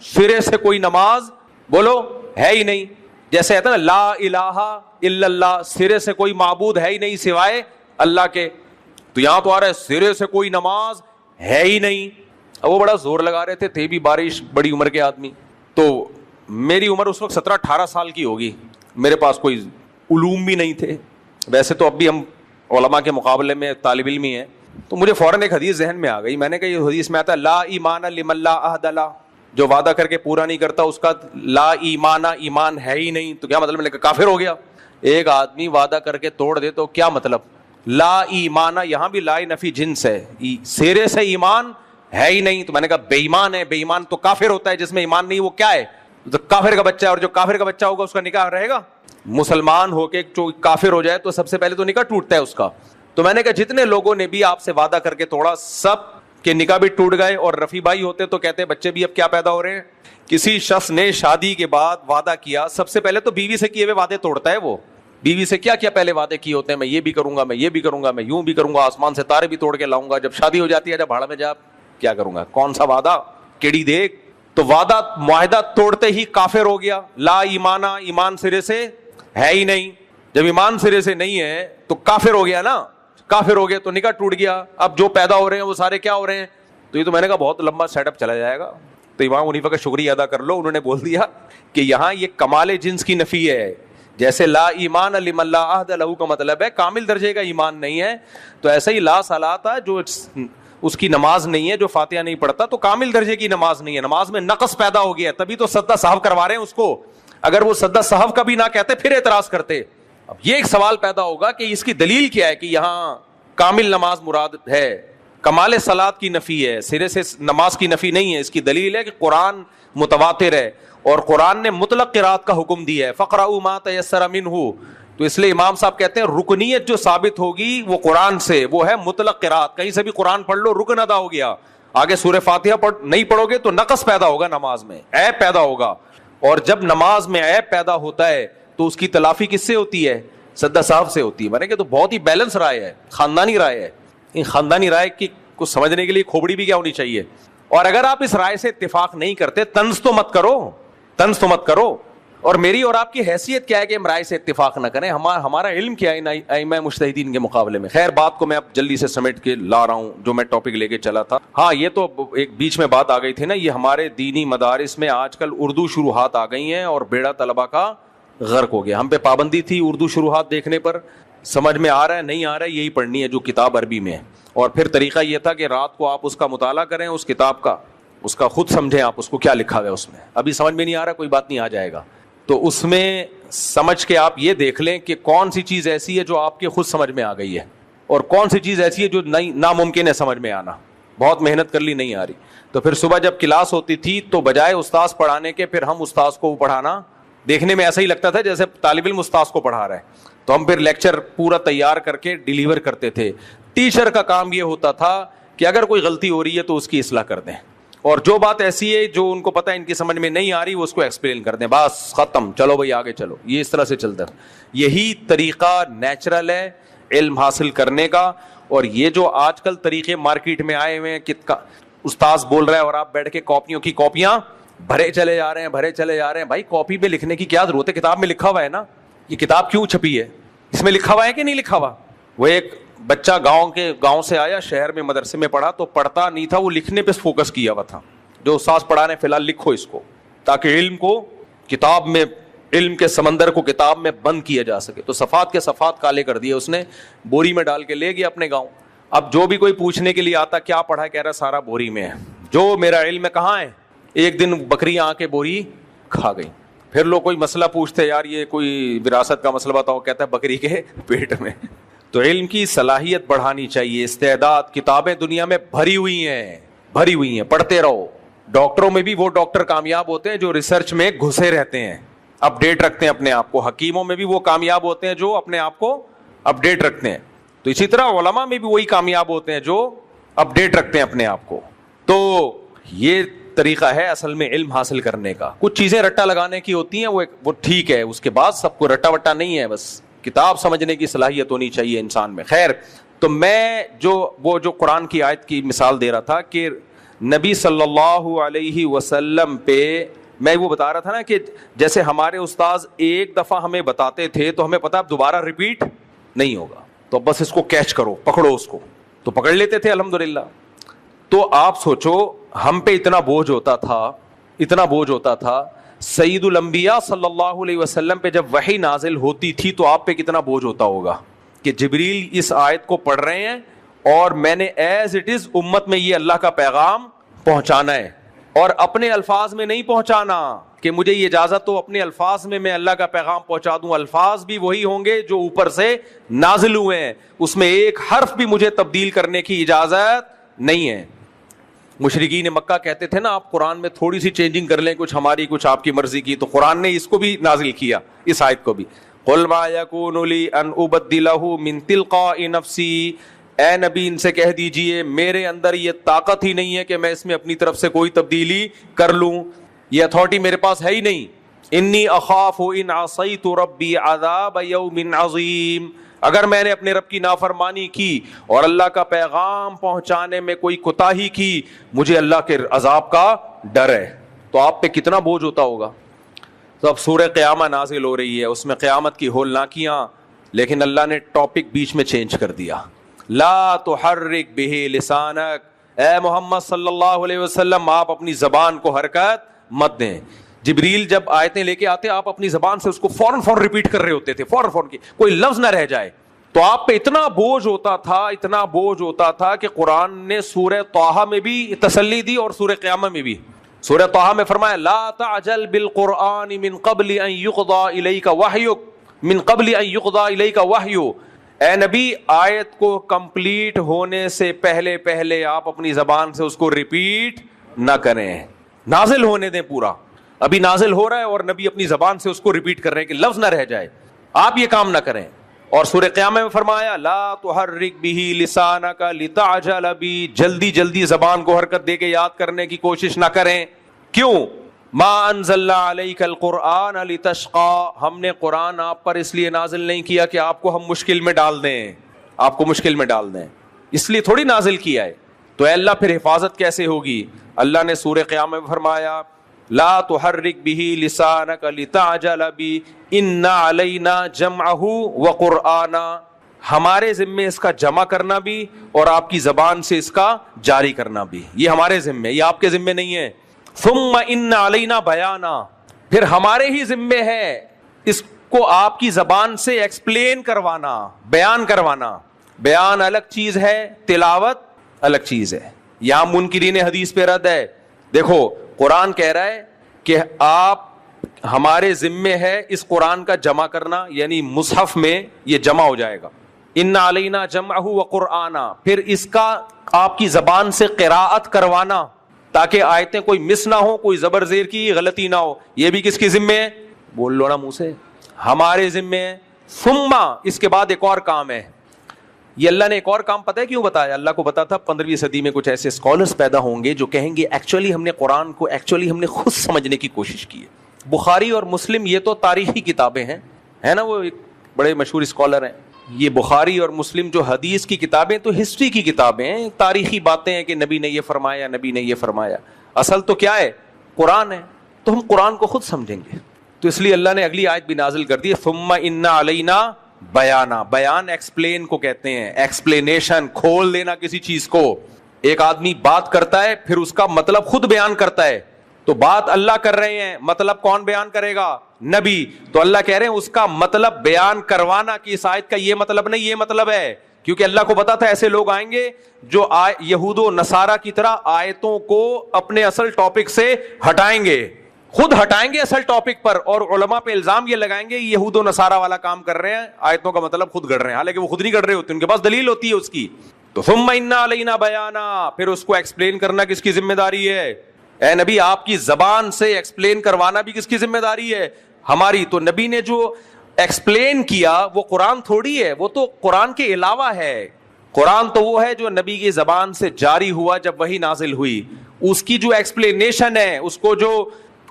سرے سے کوئی نماز بولو ہے ہی نہیں. جیسے کہتا ہے نا لا الہ الا اللہ، سرے سے کوئی معبود ہے ہی نہیں سوائے اللہ کے. تو یہاں تو آ رہا ہے سرے سے کوئی نماز ہے ہی نہیں. اب وہ بڑا زور لگا رہے تھے بھی بارش بڑی عمر کے آدمی. تو میری عمر اس وقت 17-18 سال کی ہوگی, میرے پاس کوئی علوم بھی نہیں تھے. ویسے تو اب بھی ہم علماء کے مقابلے میں طالب علم ہی ہیں. تو مجھے فوراً ایک حدیث ذہن میں آ گئی. میں نے کہا یہ حدیث میں آتا ہے لا ایمان لمن لا عہد لہ, جو وعدہ کر کے پورا نہیں کرتا اس کا لا ایمان, ایمان ہے ہی نہیں. تو کیا مطلب؟ میں نے کہا کافر ہو گیا. ایک آدمی وعدہ کر کے توڑ دے تو کیا مطلب؟ لا ایمان, یہاں بھی لا نفی جنس ہے, سرے سے ایمان ہے ہی نہیں. تو میں نے کہا بے ایمان ہے. بے ایمان تو کافر ہوتا ہے, جس میں ایمان نہیں وہ کیا ہے؟ تو کافر کا بچہ ہے, اور جو کافر کا بچہ ہوگا اس کا نکاح رہے گا؟ مسلمان ہو کے جو کافر ہو جائے تو سب سے پہلے تو نکاح ٹوٹتا ہے اس کا. تو میں نے کہا جتنے لوگوں نے بھی آپ سے وعدہ کر کے توڑا سب کے نکاح بھی ٹوٹ گئے. اور رفیع بھائی ہوتے تو کہتے بچے بھی اب کیا پیدا ہو رہے ہیں. کسی شخص نے شادی کے بعد وعدہ کیا, سب سے پہلے تو بیوی سے کیے ہوئے وعدے توڑتا ہے. وہ بیوی سے کیا کیا پہلے وعدے کیے ہوتے ہیں, میں یہ بھی کروں گا, میں یہ بھی کروں گا, میں یوں بھی کروں گا, آسمان سے تارے بھی توڑ کے لاؤں گا. جب شادی ہو جاتی ہے جب بھاڑا میں جا کیا کروں گا, کون سا وعدہ, کیڑی دیکھ. تو وعدہ معاہدہ توڑتے ہی کافر ہو گیا. لا ایمانہ, ایمان سرے سے ہے ہی نہیں. جب ایمان سرے سے نہیں ہے تو کافر ہو گیا نا, کافر ہو گیا تو نکاح ٹوٹ گیا. اب جو پیدا ہو رہے ہیں وہ سارے کیا ہو رہے ہیں؟ تو یہ تو میں نے کہا بہت لمبا سیٹ اپ چلا جائے گا. تو امام حنیفہ کا شکریہ ادا کر لو, انہوں نے بول دیا کہ یہاں یہ کمال جنس کی نفی ہے. جیسے لا ایمان لمن لا عہد لہ کا مطلب ہے کامل درجے کا ایمان نہیں ہے, تو ایسے ہی لا صلاۃ, جو اس کی نماز نہیں ہے, جو فاتحہ نہیں پڑھتا تو کامل درجے کی نماز نہیں ہے. نماز میں نقص پیدا ہو گیا, تبھی تو سدہ صحو کروا رہے ہیں اس کو. اگر وہ سدہ صحو کا بھی نہ کہتے پھر اعتراض کرتے. اب یہ ایک سوال پیدا ہوگا کہ اس کی دلیل کیا ہے کہ یہاں کامل نماز مراد ہے, کمال صلاۃ کی نفی ہے, سرے سے نماز کی نفی نہیں ہے. اس کی دلیل ہے کہ قرآن متواتر ہے اور قرآن نے مطلق قرات کا حکم دیا ہے, فقرؤوا ما تیسر منہ. تو اس لیے امام صاحب کہتے ہیں رکنیت جو ثابت ہوگی وہ قرآن سے, وہ ہے مطلق قرات. کہیں سے بھی قرآن پڑھ لو رکن ادا ہو گیا. آگے سورہ فاتحہ نہیں پڑھو گے تو نقص پیدا ہوگا نماز میں, عیب پیدا ہوگا. اور جب نماز میں عیب پیدا ہوتا ہے تو اس کی تلافی کس سے ہوتی ہے؟ سدہ صاحب سے ہوتی ہے. میں نے کہا تو بہت ہی بیلنس رائے ہے, خاندانی رائے ہے. ان خاندانی رائے کی کو سمجھنے کے لیے کھوپڑی بھی کیا ہونی چاہیے. اور اگر آپ اس رائے سے اتفاق نہیں کرتے, طنز تو مت کرو, طنز تو مت کرو. اور میری اور آپ کی حیثیت کیا ہے کہ ہم رائے سے اتفاق نہ کریں؟ ہمارا علم کیا ہے ائمہ مجتہدین کے مقابلے میں. خیر بات کو میں اب جلدی سے سمیٹ کے لا رہا ہوں جو میں ٹاپک لے کے چلا تھا. ہاں یہ تو ایک بیچ میں بات آ گئی تھی نا, یہ ہمارے دینی مدارس میں آج کل اردو شروحات آ گئی ہیں اور بیڑا طلبہ کا غرق ہو گیا. ہم پہ پابندی تھی اردو شروحات دیکھنے پر, سمجھ میں آ رہا ہے نہیں آ رہا ہے یہی پڑھنی ہے جو کتاب عربی میں ہے. اور پھر طریقہ یہ تھا کہ رات کو آپ اس کا مطالعہ کریں, اس کتاب کا, اس کا خود سمجھیں آپ اس کو کیا لکھا ہوا ہے اس میں. ابھی سمجھ میں نہیں آ رہا کوئی بات نہیں, آ جائے گا. تو اس میں سمجھ کے آپ یہ دیکھ لیں کہ کون سی چیز ایسی ہے جو آپ کے خود سمجھ میں آ گئی ہے اور کون سی چیز ایسی ہے جو ناممکن ہے سمجھ میں آنا. بہت محنت کر لی نہیں آ رہی. تو پھر صبح جب کلاس ہوتی تھی تو بجائے استاذ پڑھانے کے پھر ہم استاذ کو پڑھانا, دیکھنے میں ایسا ہی لگتا تھا جیسے طالب علم استاذ کو پڑھا رہا ہے. تو ہم پھر لیکچر پورا تیار کر کے ڈیلیور کرتے تھے. ٹیچر کا کام یہ ہوتا تھا کہ اگر کوئی غلطی ہو رہی ہے تو اس کی اصلاح کر دیں, اور جو بات ایسی ہے جو ان کو پتہ ہے ان کی سمجھ میں نہیں آ رہی وہ اس کو ایکسپلین کر دیں, بس ختم, چلو بھائی آگے چلو. یہ اس طرح سے چلتا ہے. یہی طریقہ نیچرل ہے علم حاصل کرنے کا. اور یہ جو آج کل طریقے مارکیٹ میں آئے ہوئے ہیں, استاذ بول رہا ہے اور آپ بیٹھ کے کاپیوں کی کاپیاں بھرے چلے جا رہے ہیں. بھائی کاپی پہ لکھنے کی کیا ضرورت ہے, کتاب میں لکھا ہوا ہے نا. یہ کتاب کیوں چھپی ہے, اس میں لکھا ہوا ہے کہ نہیں لکھا ہوا. وہ ایک بچہ گاؤں سے آیا, شہر میں مدرسے میں پڑھا تو پڑھتا نہیں تھا, وہ لکھنے پہ فوکس کیا ہوا تھا. جو استاذ پڑھا رہے ہیں فی الحال لکھو اس کو, تاکہ علم کو کتاب میں, علم کے سمندر کو کتاب میں بند کیا جا سکے. تو صفحات کے صفحات کالے کر دیے اس نے, بوری میں ڈال کے لے گیا اپنے گاؤں. اب جو بھی کوئی پوچھنے کے لیے آتا کیا پڑھا ہے, کہہ رہا سارا بوری میں ہے, جو میرا علم ہے کہاں ہے. ایک دن بکریاں آ کے بوری کھا گئی. پھر لوگ کوئی مسئلہ پوچھتے, یار یہ کوئی وراثت کا مسئلہ بتاؤ, کہتا ہے بکری کے پیٹ میں. تو علم کی صلاحیت بڑھانی چاہیے, استعداد. کتابیں دنیا میں بھری ہوئی ہیں, پڑھتے رہو. ڈاکٹروں میں بھی وہ ڈاکٹر کامیاب ہوتے ہیں جو ریسرچ میں گھسے رہتے ہیں, اپڈیٹ رکھتے ہیں اپنے آپ کو. حکیموں میں بھی وہ کامیاب ہوتے ہیں جو اپنے آپ کو اپڈیٹ رکھتے ہیں. تو اسی طرح علماء میں بھی وہی کامیاب ہوتے ہیں جو اپڈیٹ رکھتے ہیں اپنے آپ کو. تو یہ طریقہ ہے اصل میں علم حاصل کرنے کا. کچھ چیزیں رٹا لگانے کی ہوتی ہیں, وہ ٹھیک ہے, اس کے بعد سب کو رٹا وٹا نہیں ہے, بس کتاب سمجھنے کی صلاحیت ہونی چاہیے انسان میں. خیر, تو میں جو قرآن کی آیت کی مثال دے رہا تھا کہ نبی صلی اللہ علیہ وسلم پہ میں وہ بتا رہا تھا نا کہ جیسے ہمارے استاذ ایک دفعہ ہمیں بتاتے تھے تو ہمیں پتا اب دوبارہ ریپیٹ نہیں ہوگا. تو بس اس کو کیچ کرو, پکڑو اس کو, تو پکڑ لیتے تھے الحمدللہ. تو آپ سوچو ہم پہ اتنا بوجھ ہوتا تھا, سید الانبیاء صلی اللہ علیہ وسلم پہ جب وحی نازل ہوتی تھی تو آپ پہ کتنا بوجھ ہوتا ہوگا کہ جبریل اس آیت کو پڑھ رہے ہیں اور میں نے ایز اٹ از امت میں یہ اللہ کا پیغام پہنچانا ہے, اور اپنے الفاظ میں نہیں پہنچانا کہ مجھے یہ اجازت تو اپنے الفاظ میں اللہ کا پیغام پہنچا دوں. الفاظ بھی وہی ہوں گے جو اوپر سے نازل ہوئے ہیں, اس میں ایک حرف بھی مجھے تبدیل کرنے کی اجازت نہیں ہے. مشرکین مکہ کہتے تھے نا آپ قرآن میں تھوڑی سی چینجنگ کر لیں, کچھ ہماری کچھ آپ کی مرضی کی, تو قرآن نے اس کو بھی نازل کیا, اس آیت کو بھی. قل ما یکون لی ان ابدلہ من تلقاء نفسی, اے نبی ان سے کہہ دیجئے میرے اندر یہ طاقت ہی نہیں ہے کہ میں اس میں اپنی طرف سے کوئی تبدیلی کر لوں, یہ اتھارٹی میرے پاس ہے ہی نہیں. انی اخاف ان عصیت ربی عذاب یوم عظیم, اگر میں نے اپنے رب کی نافرمانی کی اور اللہ کا پیغام پہنچانے میں کوئی کوتاہی کی, مجھے اللہ کے عذاب کا ڈر ہے. تو آپ پہ کتنا بوجھ ہوتا ہوگا. تو اب سورہ قیامہ نازل ہو رہی ہے, اس میں قیامت کی ہولناکیاں, لیکن اللہ نے ٹاپک بیچ میں چینج کر دیا. لا تحرک بہ لسانک, اے محمد صلی اللہ علیہ وسلم آپ اپنی زبان کو حرکت مت دیں. جبریل جب آیتیں لے کے آتے آپ اپنی زبان سے اس کو فوراً ریپیٹ کر رہے ہوتے تھے, فوراً کی کوئی لفظ نہ رہ جائے. تو آپ پہ اتنا بوجھ ہوتا تھا کہ قرآن نے سورہ طٰہٰ میں بھی تسلی دی اور سورہ قیامہ میں بھی. سورہ طٰہٰ میں فرمایا لا تعجل بالقرآن من قبل ان يقضى الیک وحیہ, اے نبی آیت کو کمپلیٹ ہونے سے پہلے آپ اپنی زبان سے اس کو ریپیٹ نہ کریں, نازل ہونے دیں. پورا ابھی نازل ہو رہا ہے اور نبی اپنی زبان سے اس کو ریپیٹ کر رہے ہیں کہ لفظ نہ رہ جائے, آپ یہ کام نہ کریں. اور سورہ قیامہ میں فرمایا لا تحرک بہ لسانک لتعجل بہ, جلدی زبان کو حرکت دے کے یاد کرنے کی کوشش نہ کریں. کیوں؟ ما انزلنا علیک القرآن لتشقى, ہم نے قرآن آپ پر اس لیے نازل نہیں کیا کہ آپ کو ہم مشکل میں ڈال دیں, اس لیے تھوڑی نازل کیا ہے. تو اے اللہ پھر حفاظت کیسے ہوگی؟ اللہ نے سورہ قیامہ میں فرمایا لا تحرک بہ لسانک لتعجل بہ ان علینا جمعہ وقرآنا, ہمارے ذمے اس کا جمع کرنا بھی اور آپ کی زبان سے اس کا جاری کرنا بھی, یہ ہمارے ذمے, یہ آپ کے ذمے نہیں ہے. ثم ان علینا بیانا, پھر ہمارے ہی ذمے ہے اس کو آپ کی زبان سے ایکسپلین کروانا, بیان کروانا. بیان الگ چیز ہے, تلاوت الگ چیز ہے. یہاں منکرین حدیث پہ رد ہے. دیکھو قرآن کہہ رہا ہے کہ آپ ہمارے ذمے ہے اس قرآن کا جمع کرنا, یعنی مصحف میں یہ جمع ہو جائے گا. ان علینا جمعہ وقرآنا, پھر اس کا آپ کی زبان سے قراءت کروانا تاکہ آیتیں کوئی مس نہ ہو, کوئی زبر زیر کی غلطی نہ ہو. یہ بھی کس کی ذمے ہے؟ بول لو نا منہ سے, ہمارے ذمے ہے. ثم, اس کے بعد ایک اور کام ہے. یہ اللہ نے ایک اور کام پتہ ہے کیوں بتایا؟ اللہ کو پتا تھا 15ویں صدی میں کچھ ایسے اسکالرز پیدا ہوں گے جو کہیں گے ایکچولی ہم نے قرآن کو ہم نے خود سمجھنے کی کوشش کی ہے. بخاری اور مسلم یہ تو تاریخی کتابیں ہیں, ہے نا, وہ ایک بڑے مشہور اسکالر ہیں. یہ بخاری اور مسلم جو حدیث کی کتابیں تو ہسٹری کی کتابیں ہیں, تاریخی باتیں ہیں کہ نبی نے یہ فرمایا, نبی نے یہ فرمایا. اصل تو کیا ہے؟ قرآن ہے. تو ہم قرآن کو خود سمجھیں گے. تو اس لیے اللہ نے اگلی آیت بھی نازل کر دی, ثم ان علینا بیانا. بیان ایکسپلین کو کہتے ہیں, ایکسپلینیشن, کھول دینا کسی چیز کو. ایک آدمی بات کرتا ہے پھر اس کا مطلب خود بیان کرتا ہے. تو بات اللہ کر رہے ہیں, مطلب کون بیان کرے گا؟ نبی. تو اللہ کہہ رہے ہیں اس کا مطلب بیان کروانا کہ اس آیت کا یہ مطلب نہیں, یہ مطلب ہے. کیونکہ اللہ کو پتا تھا ایسے لوگ آئیں گے جو یہود و نصارہ کی طرح آیتوں کو اپنے اصل ٹاپک سے ہٹائیں گے, خود ہٹائیں گے اصل ٹاپک پر, اور علماء پہ الزام یہ لگائیں گے یہود و نصارہ والا کام کر رہے ہیں, آیتوں کا مطلب خود گڑھ رہے ہیں, حالانکہ وہ خود نہیں گڑھ رہے ہوتے, ان کے پاس دلیل ہوتی ہے اس کی. تو ثم ان علینا بیانا, پھر اس کو ایکسپلین کرنا کس کی ذمہ داری ہے؟ اے نبی آپ کی زبان سے ایکسپلین کروانا بھی کس کی ذمہ داری ہے؟ ہماری. تو نبی نے جو ایکسپلین کیا وہ قرآن تھوڑی ہے, وہ تو قرآن کے علاوہ ہے. قرآن تو وہ ہے جو نبی کی زبان سے جاری ہوا جب وحی نازل ہوئی, اس کی جو ایکسپلینیشن ہے, اس کو جو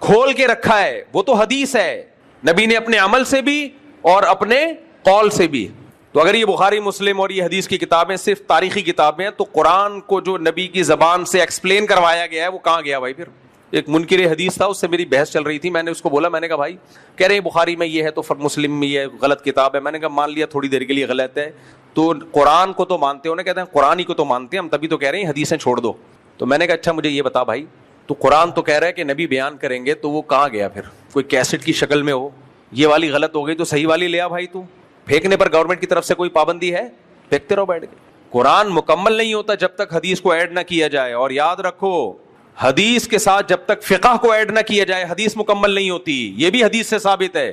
کھول کے رکھا ہے, وہ تو حدیث ہے. نبی نے اپنے عمل سے بھی اور اپنے قول سے بھی. تو اگر یہ بخاری مسلم اور یہ حدیث کی کتابیں صرف تاریخی کتابیں ہیں, تو قرآن کو جو نبی کی زبان سے ایکسپلین کروایا گیا ہے وہ کہاں گیا بھائی؟ پھر ایک منکر حدیث تھا, اس سے میری بحث چل رہی تھی, میں نے اس کو بولا, میں نے کہا بھائی کہہ رہے ہیں بخاری میں یہ ہے تو مسلم میں یہ غلط کتاب ہے. میں نے کہا مان لیا تھوڑی دیر کے لیے غلط ہے, تو قرآن کو تو مانتے ہو نا؟ کہتے ہیں قرآن ہی کو تو مانتے ہیں ہم، تبھی تو کہہ رہے ہیں حدیثیں چھوڑ دو. تو میں نے کہا اچھا مجھے یہ بتا بھائی، تو قرآن تو کہہ رہا ہے کہ نبی بیان کریں گے، تو وہ کہاں گیا پھر؟ کوئی کیسٹ کی شکل میں ہو، یہ والی غلط ہو گئی تو صحیح والی لے آ بھائی. تو پھینکنے پر گورنمنٹ کی طرف سے کوئی پابندی ہے؟ پھینکتے رہو بیٹھ کے. قرآن مکمل نہیں ہوتا جب تک حدیث کو ایڈ نہ کیا جائے. اور یاد رکھو حدیث کے ساتھ جب تک فقہ کو ایڈ نہ کیا جائے حدیث مکمل نہیں ہوتی. یہ بھی حدیث سے ثابت ہے.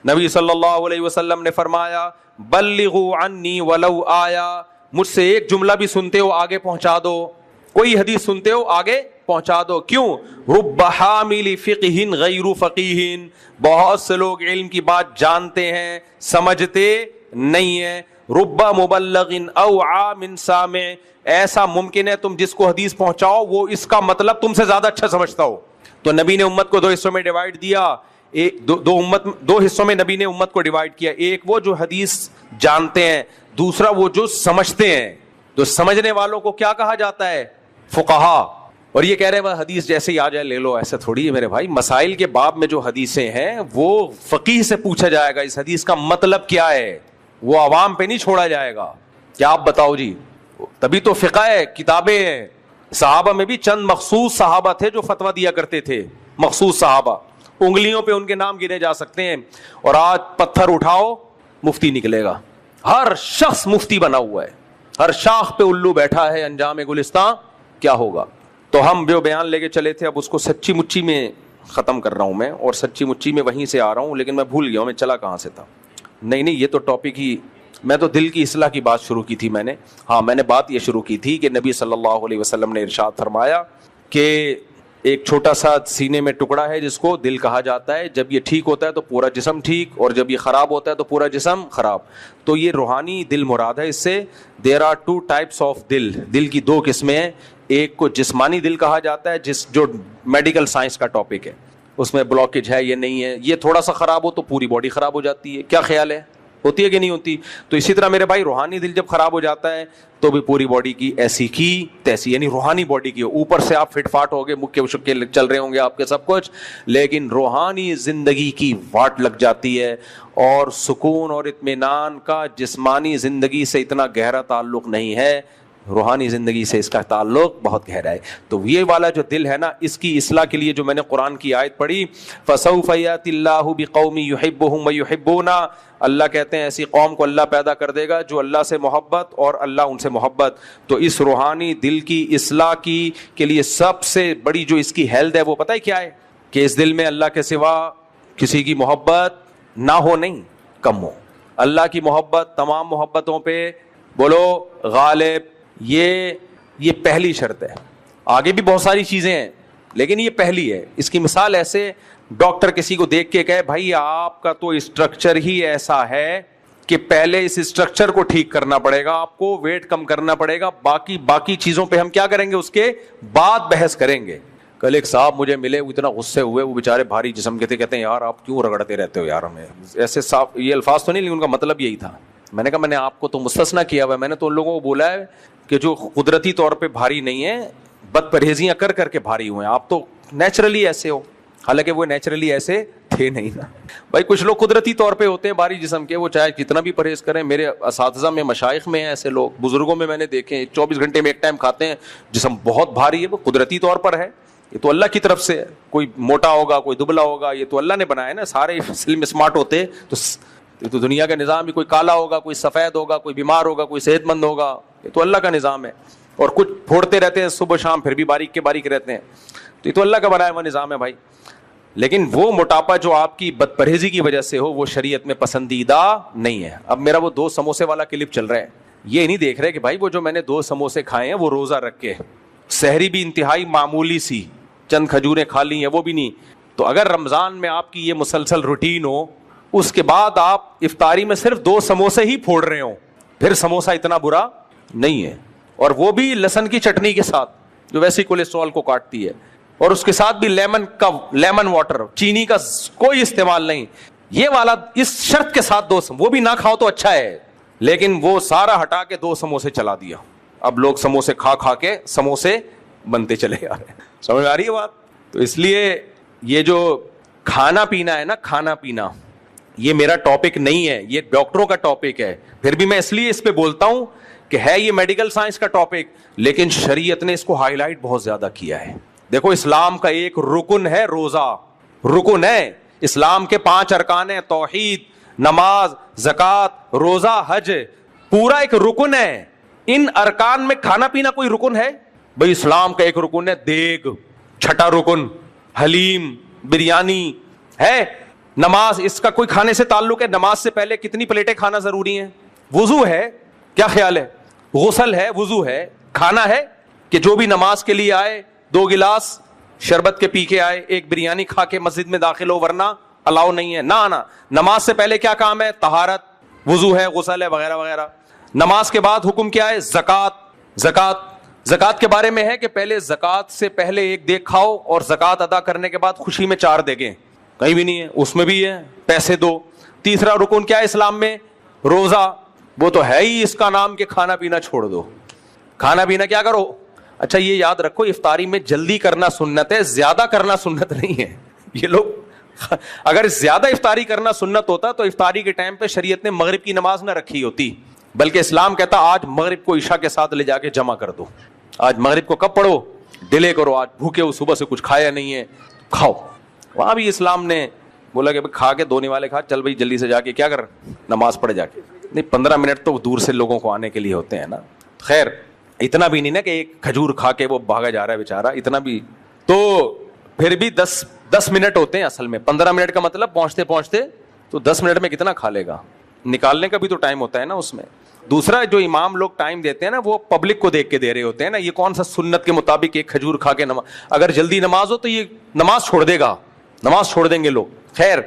نبی صلی اللہ علیہ وسلم نے فرمایا بلغوا عنی ولو آیا، مجھ سے ایک جملہ بھی سنتے ہو آگے پہنچا دو، کوئی حدیث سنتے ہو آگے پہنچا دو. کیوں؟ رب حامل فقہ غیر فقیہ، بہت سے لوگ علم کی بات جانتے ہیں سمجھتے نہیں ہیں. رب مبلغ اوعى من سامع، ایسا ممکن ہے تم جس کو حدیث پہنچاؤ وہ اس کا مطلب تم سے زیادہ اچھا سمجھتا ہو. تو نبی نے امت کو دو حصوں میں ڈیوائیڈ دیا. دو حصوں میں نبی نے امت کو ڈیوائیڈ کیا. ایک وہ جو حدیث جانتے ہیں، دوسرا وہ جو سمجھتے ہیں. تو سمجھنے والوں کو کیا کہا جاتا ہے؟ فقہا. اور یہ کہہ رہے ہیں حدیث جیسے ہی آ جائے لے لو، ایسا تھوڑی ہے میرے بھائی. مسائل کے باب میں جو حدیثیں ہیں وہ فقیہ سے پوچھا جائے گا اس حدیث کا مطلب کیا ہے، وہ عوام پہ نہیں چھوڑا جائے گا. کیا آپ بتاؤ جی؟ تبھی تو فقہ ہے، کتابیں ہیں. صحابہ میں بھی چند مخصوص صحابہ تھے جو فتویٰ دیا کرتے تھے. مخصوص صحابہ انگلیوں پہ ان کے نام گنے جا سکتے ہیں. اور آج پتھر اٹھاؤ مفتی نکلے گا. ہر شخص مفتی بنا ہوا ہے، ہر شاخ پہ الو بیٹھا ہے. انجام گلستان کیا ہوگا؟ تو ہم جو بیان لے کے چلے تھے اب اس کو سچی مچی میں ختم کر رہا ہوں میں، اور سچی مچی میں وہیں سے آ رہا ہوں. لیکن میں بھول گیا ہوں میں چلا کہاں سے تھا. نہیں یہ تو ٹاپک ہی، میں تو دل کی اصلاح کی بات شروع کی تھی میں نے. ہاں میں نے بات یہ شروع کی تھی کہ نبی صلی اللہ علیہ وسلم نے ارشاد فرمایا کہ ایک چھوٹا سا سینے میں ٹکڑا ہے جس کو دل کہا جاتا ہے. جب یہ ٹھیک ہوتا ہے تو پورا جسم ٹھیک، اور جب یہ خراب ہوتا ہے تو پورا جسم خراب. تو یہ روحانی دل مراد ہے. اس سے there are two types of دل. دل کی دو قسمیں ہیں. ایک کو جسمانی دل کہا جاتا ہے جو میڈیکل سائنس کا ٹاپک ہے، اس میں بلاکیج ہے یہ نہیں ہے. یہ تھوڑا سا خراب ہو تو پوری باڈی خراب ہو جاتی ہے. کیا خیال ہے؟ ہوتی ہے کہ نہیں ہوتی؟ تو اسی طرح میرے بھائی روحانی دل جب خراب ہو جاتا ہے تو بھی پوری باڈی کی ایسی کی تیسی، یعنی روحانی باڈی کی اوپر سے آپ فٹ فاٹ ہو گئے، مکے شکے چل رہے ہوں گے آپ کے سب کچھ، لیکن روحانی زندگی کی واٹ لگ جاتی ہے. اور سکون اور اطمینان کا جسمانی زندگی سے اتنا گہرا تعلق نہیں ہے، روحانی زندگی سے اس کا تعلق بہت گہرا ہے. تو یہ والا جو دل ہے نا، اس کی اصلاح کے لیے جو میں نے قرآن کی آیت پڑھی فَسَوْفَ يَأْتِ اللَّهُ بِقَوْمٍ يُحِبُّهُمْ وَيُحِبُّونَ، اللہ کہتے ہیں ایسی قوم کو اللہ پیدا کر دے گا جو اللہ سے محبت اور اللہ ان سے محبت. تو اس روحانی دل کی اصلاح کے لیے سب سے بڑی جو اس کی ہیلتھ ہے وہ پتہ ہے کیا ہے؟ کہ اس دل میں اللہ کے سوا کسی کی محبت نہ ہو، نہیں کم ہو. اللہ کی محبت تمام محبتوں پہ بولو غالب. یہ پہلی شرط ہے. آگے بھی بہت ساری چیزیں ہیں لیکن یہ پہلی ہے. اس کی مثال ایسے ڈاکٹر کسی کو دیکھ کے کہے بھائی آپ کا تو اسٹرکچر ہی ایسا ہے کہ پہلے اس اسٹرکچر کو ٹھیک کرنا پڑے گا، آپ کو ویٹ کم کرنا پڑے گا، باقی چیزوں پہ ہم کیا کریں گے اس کے بعد بحث کریں گے. کل ایک صاحب مجھے ملے، وہ اتنا غصے ہوئے، وہ بیچارے بھاری جسم کے تھے، کہتے ہیں یار آپ کیوں رگڑتے رہتے ہو یار ہمیں. ایسے صاحب یہ الفاظ تو نہیں لیکن ان کا مطلب یہی تھا. میں نے کہا میں نے آپ کو تو مستثنا کیا ہوا ہے، میں نے تو ان لوگوں کو بولا ہے کہ جو قدرتی طور پہ بھاری نہیں ہیں، بد پرہیزیاں کر کے بھاری ہوئے ہیں. آپ تو نیچرلی ایسے ہو، حالانکہ وہ نیچرلی ایسے تھے نہیں نا بھائی. کچھ لوگ قدرتی طور پہ ہوتے ہیں بھاری جسم کے، وہ چاہے کتنا بھی پرہیز کریں. میرے اساتذہ میں مشائخ میں ہیں ایسے لوگ، بزرگوں میں نے دیکھے 24 گھنٹے میں ایک ٹائم کھاتے ہیں، جسم بہت بھاری ہے، وہ قدرتی طور پر ہے. یہ تو اللہ کی طرف سے ہے. کوئی موٹا ہوگا کوئی دبلا ہوگا، یہ تو اللہ نے بنایا نا. سارے سلم اسمارٹ ہوتے تو دنیا کا نظام بھی، کوئی کالا ہوگا کوئی سفید ہوگا، کوئی بیمار ہوگا کوئی صحت مند ہوگا. یہ تو اللہ کا نظام ہے. اور کچھ پھوڑتے رہتے ہیں صبح شام پھر بھی باریک کے باریک رہتے ہیں. تو یہ تو اللہ کا بنایا ہوا نظام ہے بھائی. لیکن وہ موٹاپا جو آپ کی بد پرہیزی کی وجہ سے ہو وہ شریعت میں پسندیدہ نہیں ہے. اب میرا وہ 2 سموسے والا کلپ چل رہا ہے، یہ نہیں دیکھ رہے کہ بھائی وہ جو میں نے 2 سموسے کھائے ہیں وہ روزہ رکھ کے، سحری بھی انتہائی معمولی سی چند کھجوریں کھا لی ہیں وہ بھی نہیں. تو اگر رمضان میں آپ کی یہ مسلسل روٹین ہو، اس کے بعد آپ افطاری میں صرف 2 سموسے ہی پھوڑ رہے ہوں، پھر سموسہ اتنا برا نہیں ہے. اور وہ بھی لہسن کی چٹنی کے ساتھ جو ویسے کولیسٹرول کو کاٹتی ہے، اور اس کے ساتھ بھی لیمن واٹر، چینی کا کوئی استعمال نہیں. یہ والا اس شرط کے ساتھ 2 وہ بھی نہ کھاؤ تو اچھا ہے، لیکن وہ سارا ہٹا کے 2 سموسے چلا دیا. اب لوگ سموسے کھا کے سموسے بنتے چلے جا رہے ہیں. سمجھ آ رہی ہے بات؟ تو اس لیے یہ جو کھانا پینا ہے نا، کھانا پینا یہ میرا ٹاپک نہیں ہے, یہ ڈاکٹروں کا ٹاپک ہے. پھر بھی میں اس لیے اس پہ بولتا ہوں کہ ہے یہ میڈیکل سائنس کا ٹاپک, لیکن شریعت نے اس کو ہائی لائٹ بہت زیادہ کیا ہے. دیکھو اسلام کا ایک رکن ہے روزہ, رکن ہے. اسلام کے 5 ارکان ہیں, توحید, نماز, زکوٰۃ, روزہ, حج, پورا ایک رکن ہے. ان ارکان میں کھانا پینا کوئی رکن ہے؟ بھائی اسلام کا ایک رکن ہے دیگ, چھٹا رکن حلیم, بریانی ہے. نماز, اس کا کوئی کھانے سے تعلق ہے؟ نماز سے پہلے کتنی پلیٹیں کھانا ضروری ہیں؟ وضو ہے, کیا خیال ہے؟ غسل ہے, وضو ہے, کھانا ہے کہ جو بھی نماز کے لیے آئے 2 گلاس شربت کے پی کے آئے, ایک بریانی کھا کے مسجد میں داخل ہو, ورنہ الاؤ نہیں ہے. نہ نماز سے پہلے کیا کام ہے؟ طہارت, وضو ہے, غسل ہے, وغیرہ وغیرہ. نماز کے بعد حکم کیا ہے؟ زکوٰۃ کے بارے میں ہے کہ پہلے زکوٰۃ سے پہلے 1 دیگ کھاؤ اور زکوٰۃ ادا کرنے کے بعد خوشی میں 4 دیگیں. کہیں بھی نہیں ہے, اس میں بھی ہے پیسے دو. تیسرا رکن کیا ہے اسلام میں؟ روزہ. وہ تو ہے ہی اس کا نام کہ کھانا پینا چھوڑ دو. کھانا پینا کیا کرو؟ اچھا یہ یاد رکھو, افطاری میں جلدی کرنا سنت ہے, زیادہ کرنا سنت نہیں ہے. یہ لوگ اگر زیادہ افطاری کرنا سنت ہوتا تو افطاری کے ٹائم پہ شریعت نے مغرب کی نماز نہ رکھی ہوتی, بلکہ اسلام کہتا آج مغرب کو عشاء کے ساتھ لے جا کے جمع کر دو. آج مغرب کو کب پڑھو؟ ڈیلے کرو, آج بھوکے ہو, صبح سے کچھ کھایا نہیں ہے, کھاؤ. وہاں بھی اسلام نے بولا کہ کھا کے دھونے والے کھا, چل بھائی جلدی سے جا کے کیا کر, نماز پڑھ جا کے. نہیں 15 منٹ تو دور سے لوگوں کو آنے کے لیے ہوتے ہیں نا. خیر اتنا بھی نہیں نا کہ ایک کھجور کھا کے وہ بھاگا جا رہا ہے بیچارہ, اتنا بھی تو پھر بھی 10 منٹ ہوتے ہیں اصل میں. 15 منٹ کا مطلب پہنچتے پہنچتے تو 10 منٹ میں کتنا کھا لے گا, نکالنے کا بھی تو ٹائم ہوتا ہے نا اس میں. دوسرا جو امام لوگ ٹائم دیتے ہیں نا وہ پبلک کو دیکھ کے دے رہے ہوتے ہیں نا. یہ کون سا سنت کے مطابق ایک کھجور کھا کے نماز, اگر جلدی نماز ہو تو یہ نماز چھوڑ دے گا, نماز چھوڑ دیں گے لوگ. خیر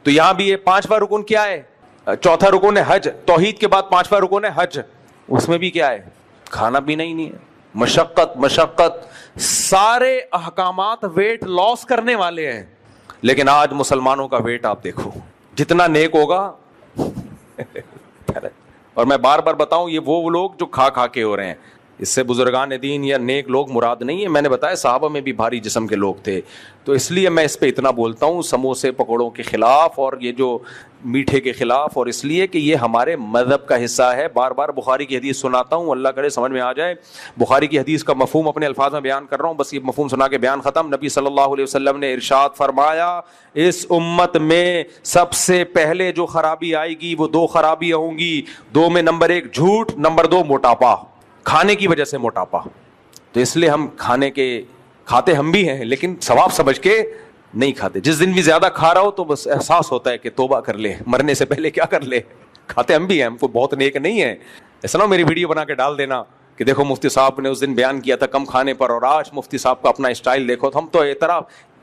تو یہاں بھی یہ 5واں رکن کیا ہے؟ 4تھا رکن ہے حج. توحید کے بعد 5واں رکن ہے حج. اس میں بھی کیا ہے؟ کھانا پینا ہی نہیں ہے. مشقت. سارے احکامات ویٹ لاس کرنے والے ہیں, لیکن آج مسلمانوں کا ویٹ آپ دیکھو جتنا نیک ہوگا. اور میں بار بار بتاؤں یہ وہ لوگ جو کھا کے ہو رہے ہیں, اس سے بزرگان دین یا نیک لوگ مراد نہیں ہے. میں نے بتایا صحابہ میں بھی بھاری جسم کے لوگ تھے, تو اس لیے میں اس پہ اتنا بولتا ہوں سموسے پکوڑوں کے خلاف اور یہ جو میٹھے کے خلاف, اور اس لیے کہ یہ ہمارے مذہب کا حصہ ہے. بار بار بخاری کی حدیث سناتا ہوں, اللہ کرے سمجھ میں آ جائے. بخاری کی حدیث کا مفہوم اپنے الفاظ میں بیان کر رہا ہوں, بس یہ مفہوم سنا کے بیان ختم. نبی صلی اللہ علیہ وسلم نے ارشاد فرمایا اس امت میں سب سے پہلے جو خرابی آئے گی وہ 2 خرابیاں ہوں گی. 2 میں نمبر 1 جھوٹ, نمبر 2 موٹاپا. کھانے کی وجہ سے موٹاپا. تو اس لیے ہم کھاتے ہم بھی ہیں, لیکن ثواب سمجھ کے نہیں کھاتے. جس دن بھی زیادہ کھا رہا ہو تو بس احساس ہوتا ہے کہ توبہ کر لے, مرنے سے پہلے کیا کر لے. کھاتے ہم بھی ہیں, ہم کو بہت نیک نہیں ہے. ایسا نہ میری ویڈیو بنا کے ڈال دینا کہ دیکھو مفتی صاحب نے اس دن بیان کیا تھا کم کھانے پر, اور آج مفتی صاحب کا اپنا اسٹائل دیکھو. تو ہم تو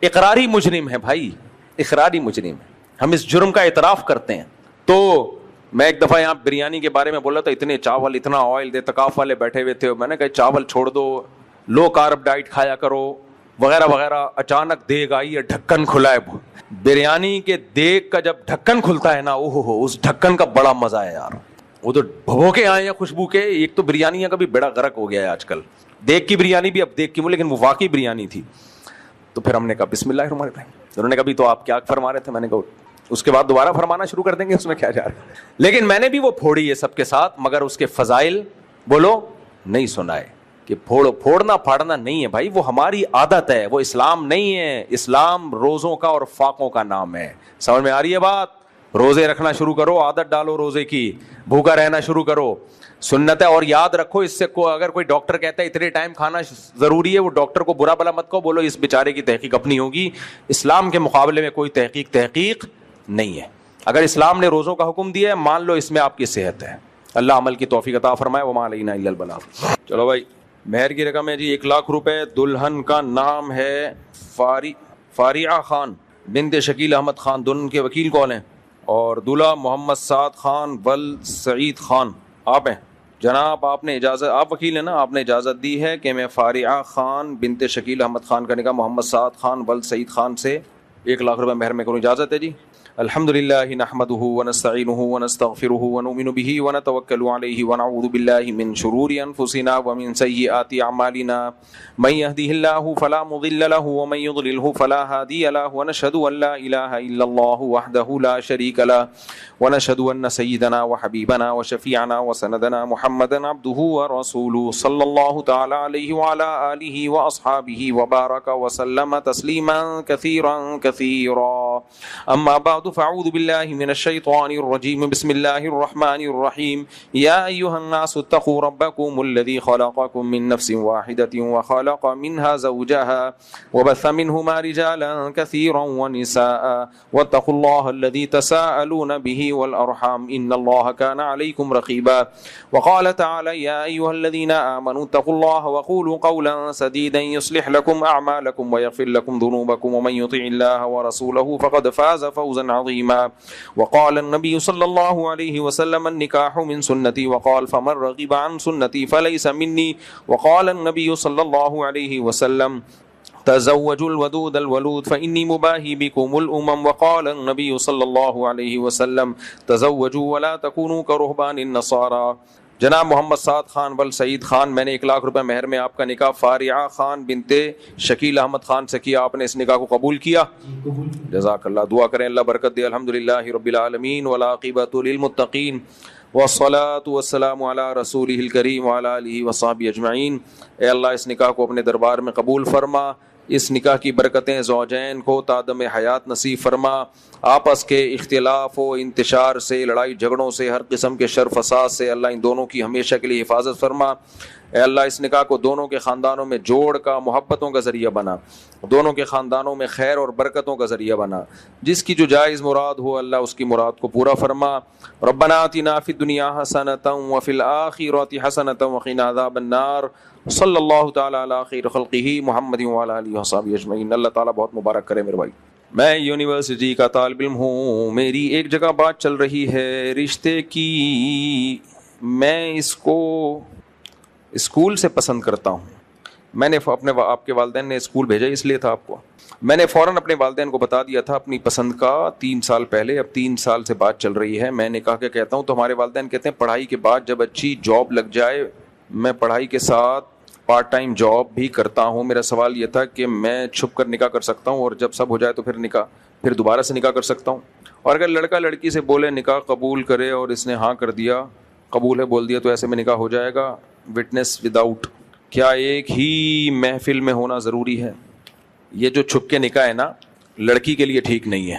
اقراری مجرم ہیں بھائی, اقراری مجرم ہیں. ہم اس جرم کا اعتراف کرتے ہیں. تو میں ایک دفعہ یہاں بریانی کے بارے میں بولا تھا, اتنے چاول, اتنا آئل, دے تکاف والے بیٹھے ہوئے تھے. میں نے کہا چاول چھوڑ دو, لو کارب ڈائٹ کھایا کرو, وغیرہ وغیرہ. اچانک دیگ آئی ہے, ڈھکن کھلا ہے. بریانی کے دیگ کا جب ڈھکن کھلتا ہے نا, اس ڈھکن کا بڑا مزہ ہے یار. وہ تو بھبو کے آئے ہیں خوشبو کے. ایک تو بریانی کا بھی بڑا غرق ہو گیا ہے آج کل, دیگ کی بریانی بھی اب دیگ کی, لیکن وہ واقعی بریانی تھی. تو پھر ہم نے کہا بسم اللہ الرحمن الرحیم. انہوں نے کہا بھی تو آپ کیا فرما رہے تھے؟ میں نے کہا اس کے بعد دوبارہ فرمانا شروع کر دیں گے, اس میں کیا جا رہا ہے. لیکن میں نے بھی وہ پھوڑی ہے سب کے ساتھ, مگر اس کے فضائل بولو نہیں سنائے. کہ پھوڑنا پھاڑنا نہیں ہے بھائی, وہ ہماری عادت ہے, وہ اسلام نہیں ہے. اسلام روزوں کا اور فاقوں کا نام ہے. سمجھ میں آ رہی ہے بات؟ روزے رکھنا شروع کرو, عادت ڈالو روزے کی, بھوکا رہنا شروع کرو, سنت ہے. اور یاد رکھو اس سے اگر کوئی ڈاکٹر کہتا ہے اتنے ٹائم کھانا ضروری ہے, وہ ڈاکٹر کو برا بلا مت کہو, بولو اس بیچارے کی تحقیق اپنی ہوگی. اسلام کے مقابلے میں کوئی تحقیق نہیں ہے. اگر اسلام نے روزوں کا حکم دیا ہے, مان لو اس میں آپ کی صحت ہے. اللہ عمل کی توفیق عطا فرمائے. وما علینا الا البلاغ. چلو بھائی, مہر کی رقم ہے جی 1,00,000 روپے. دلہن کا نام ہے فاریعہ خان بنت شکیل احمد خان. دلہن کے وکیل کون ہیں؟ اور دولہا محمد سعد خان ول سعید خان. آپ ہیں جناب, آپ نے اجازت, آپ وکیل ہیں نا, آپ نے اجازت دی ہے کہ میں فاریعہ خان بنت شکیل احمد خان کا نکاح محمد سعد خان ول سعید خان سے 1,00,000 روپے مہر میں کروں. اجازت ہے جی؟ الحمد لله نحمده ونستعينه ونستغفره ونؤمن به ونتوكل عليه ونعوذ بالله من شرور أنفسنا ومن سيئات أعمالنا من يهده الله فلا مضل له ومن يضلله فلا هادي له ونشهد أن لا إله إلا الله وحده لا شريك له ونشهد أن سيدنا وحبيبنا وشفيعنا وسندنا محمدا عبده ورسوله صلى الله تعالى عليه وعلى آله وأصحابه وبارك وسلم تسليما كثيرا كثيرا. أما بعد فاعوذ بالله من الشيطان الرجيم بسم الله الرحمن الرحيم. يا أيها الناس اتقوا ربكم الذي خلقكم من نفس واحدة وخلق منها زوجها وبث منهما رجالا كثيرا ونساء واتقوا الله الذي تساءلون به والأرحام إن الله كان عليكم رقيبا. وقال تعالى يا أيها الذين آمنوا اتقوا الله وقولوا قولا سديدا يصلح لكم أعمالكم ويغفر لكم ذنوبكم ومن يطع الله ورسوله فقد فاز فوزا عظيما. وقال النبي صلى الله عليه وسلم النكاح من سنتي وقال فمن رغب عن سنتي فليس مني. وقال النبي صلى الله عليه وسلم تزوجوا الودود الولود فإني مباهي بكم الأمم. وقال النبي صلى الله عليه وسلم تزوجوا ولا تكونوا كرهبان النصارى. جناب محمد سعد خان ول سعید خان، میں نے 1 لاکھ روپے مہر میں آپ کا نکاح فارعہ خان بنتے شکیل احمد خان سے کیا. آپ نے اس نکاح کو قبول کیا؟ جزاک اللہ. دعا کریں اللہ برکت دے. الحمدللہ رب العالمین والعاقبۃ للمتقین والصلاۃ والسلام علی رسولہ الکریم وعلی آلہ وصحبہ اجمعین. اے اللہ اس نکاح کو اپنے دربار میں قبول فرما. اس نکاح کی برکتیں زوجین کو تادم حیات نصیب فرما. آپس کے اختلاف و انتشار سے، لڑائی جھگڑوں سے، ہر قسم کے شر فساد سے اللہ ان دونوں کی ہمیشہ کے لیے حفاظت فرما. اے اللہ اس نکاح کو دونوں کے خاندانوں میں جوڑ کا، محبتوں کا ذریعہ بنا. دونوں کے خاندانوں میں خیر اور برکتوں کا ذریعہ بنا. جس کی جو جائز مراد ہو اللہ اس کی مراد کو پورا فرما. ربنا آتنا فی الدنیا حسنۃ وفی الآخرۃ حسنۃ وقنا عذاب النار. صلی اللہ تعالیٰ علی خیر خلقہ محمد وعلی آلہ وصحبہ اجمعین. اللہ تعالیٰ بہت مبارک کرے میرے بھائی. میں یونیورسٹی کا طالب علم ہوں. میری ایک جگہ بات چل رہی ہے رشتے کی. میں اس کو اسکول سے پسند کرتا ہوں. میں نے اپنے آپ کے والدین نے اسکول بھیجا اس لیے تھا آپ کو. میں نے فوراً اپنے والدین کو بتا دیا تھا اپنی پسند کا 3 سال پہلے. اب 3 سال سے بات چل رہی ہے. میں نے کہا کہ کہتا ہوں تو ہمارے والدین کہتے ہیں پڑھائی کے بعد جب اچھی جاب لگ جائے. میں پڑھائی کے ساتھ پارٹ ٹائم جاب بھی کرتا ہوں. میرا سوال یہ تھا کہ میں چھپ کر نکاح کر سکتا ہوں اور جب سب ہو جائے تو پھر دوبارہ سے نکاح کر سکتا ہوں. اور اگر لڑکا لڑکی سے بولے نکاح قبول کرے اور اس نے ہاں کر دیا، قبول ہے بول دیا، تو ایسے میں نکاح ہو جائے گا وٹنس وداؤٹ. کیا ایک ہی محفل میں ہونا ضروری ہے؟ یہ جو چھپ کے نکاح ہے نا لڑکی کے لیے ٹھیک نہیں ہے.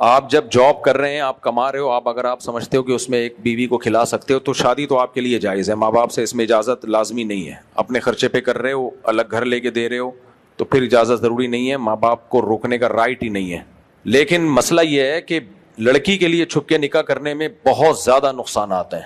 آپ جب جاب کر رہے ہیں، آپ کما رہے ہو، اگر آپ سمجھتے ہو کہ اس میں ایک بیوی کو کھلا سکتے ہو تو شادی تو آپ کے لیے جائز ہے. ماں باپ سے اس میں اجازت لازمی نہیں ہے. اپنے خرچے پہ کر رہے ہو، الگ گھر لے کے دے رہے ہو تو پھر اجازت ضروری نہیں ہے. ماں باپ کو روکنے کا رائٹ ہی نہیں ہے. لیکن مسئلہ یہ ہے کہ لڑکی کے لیے چھپ کے نکاح کرنے میں بہت زیادہ نقصانات ہیں.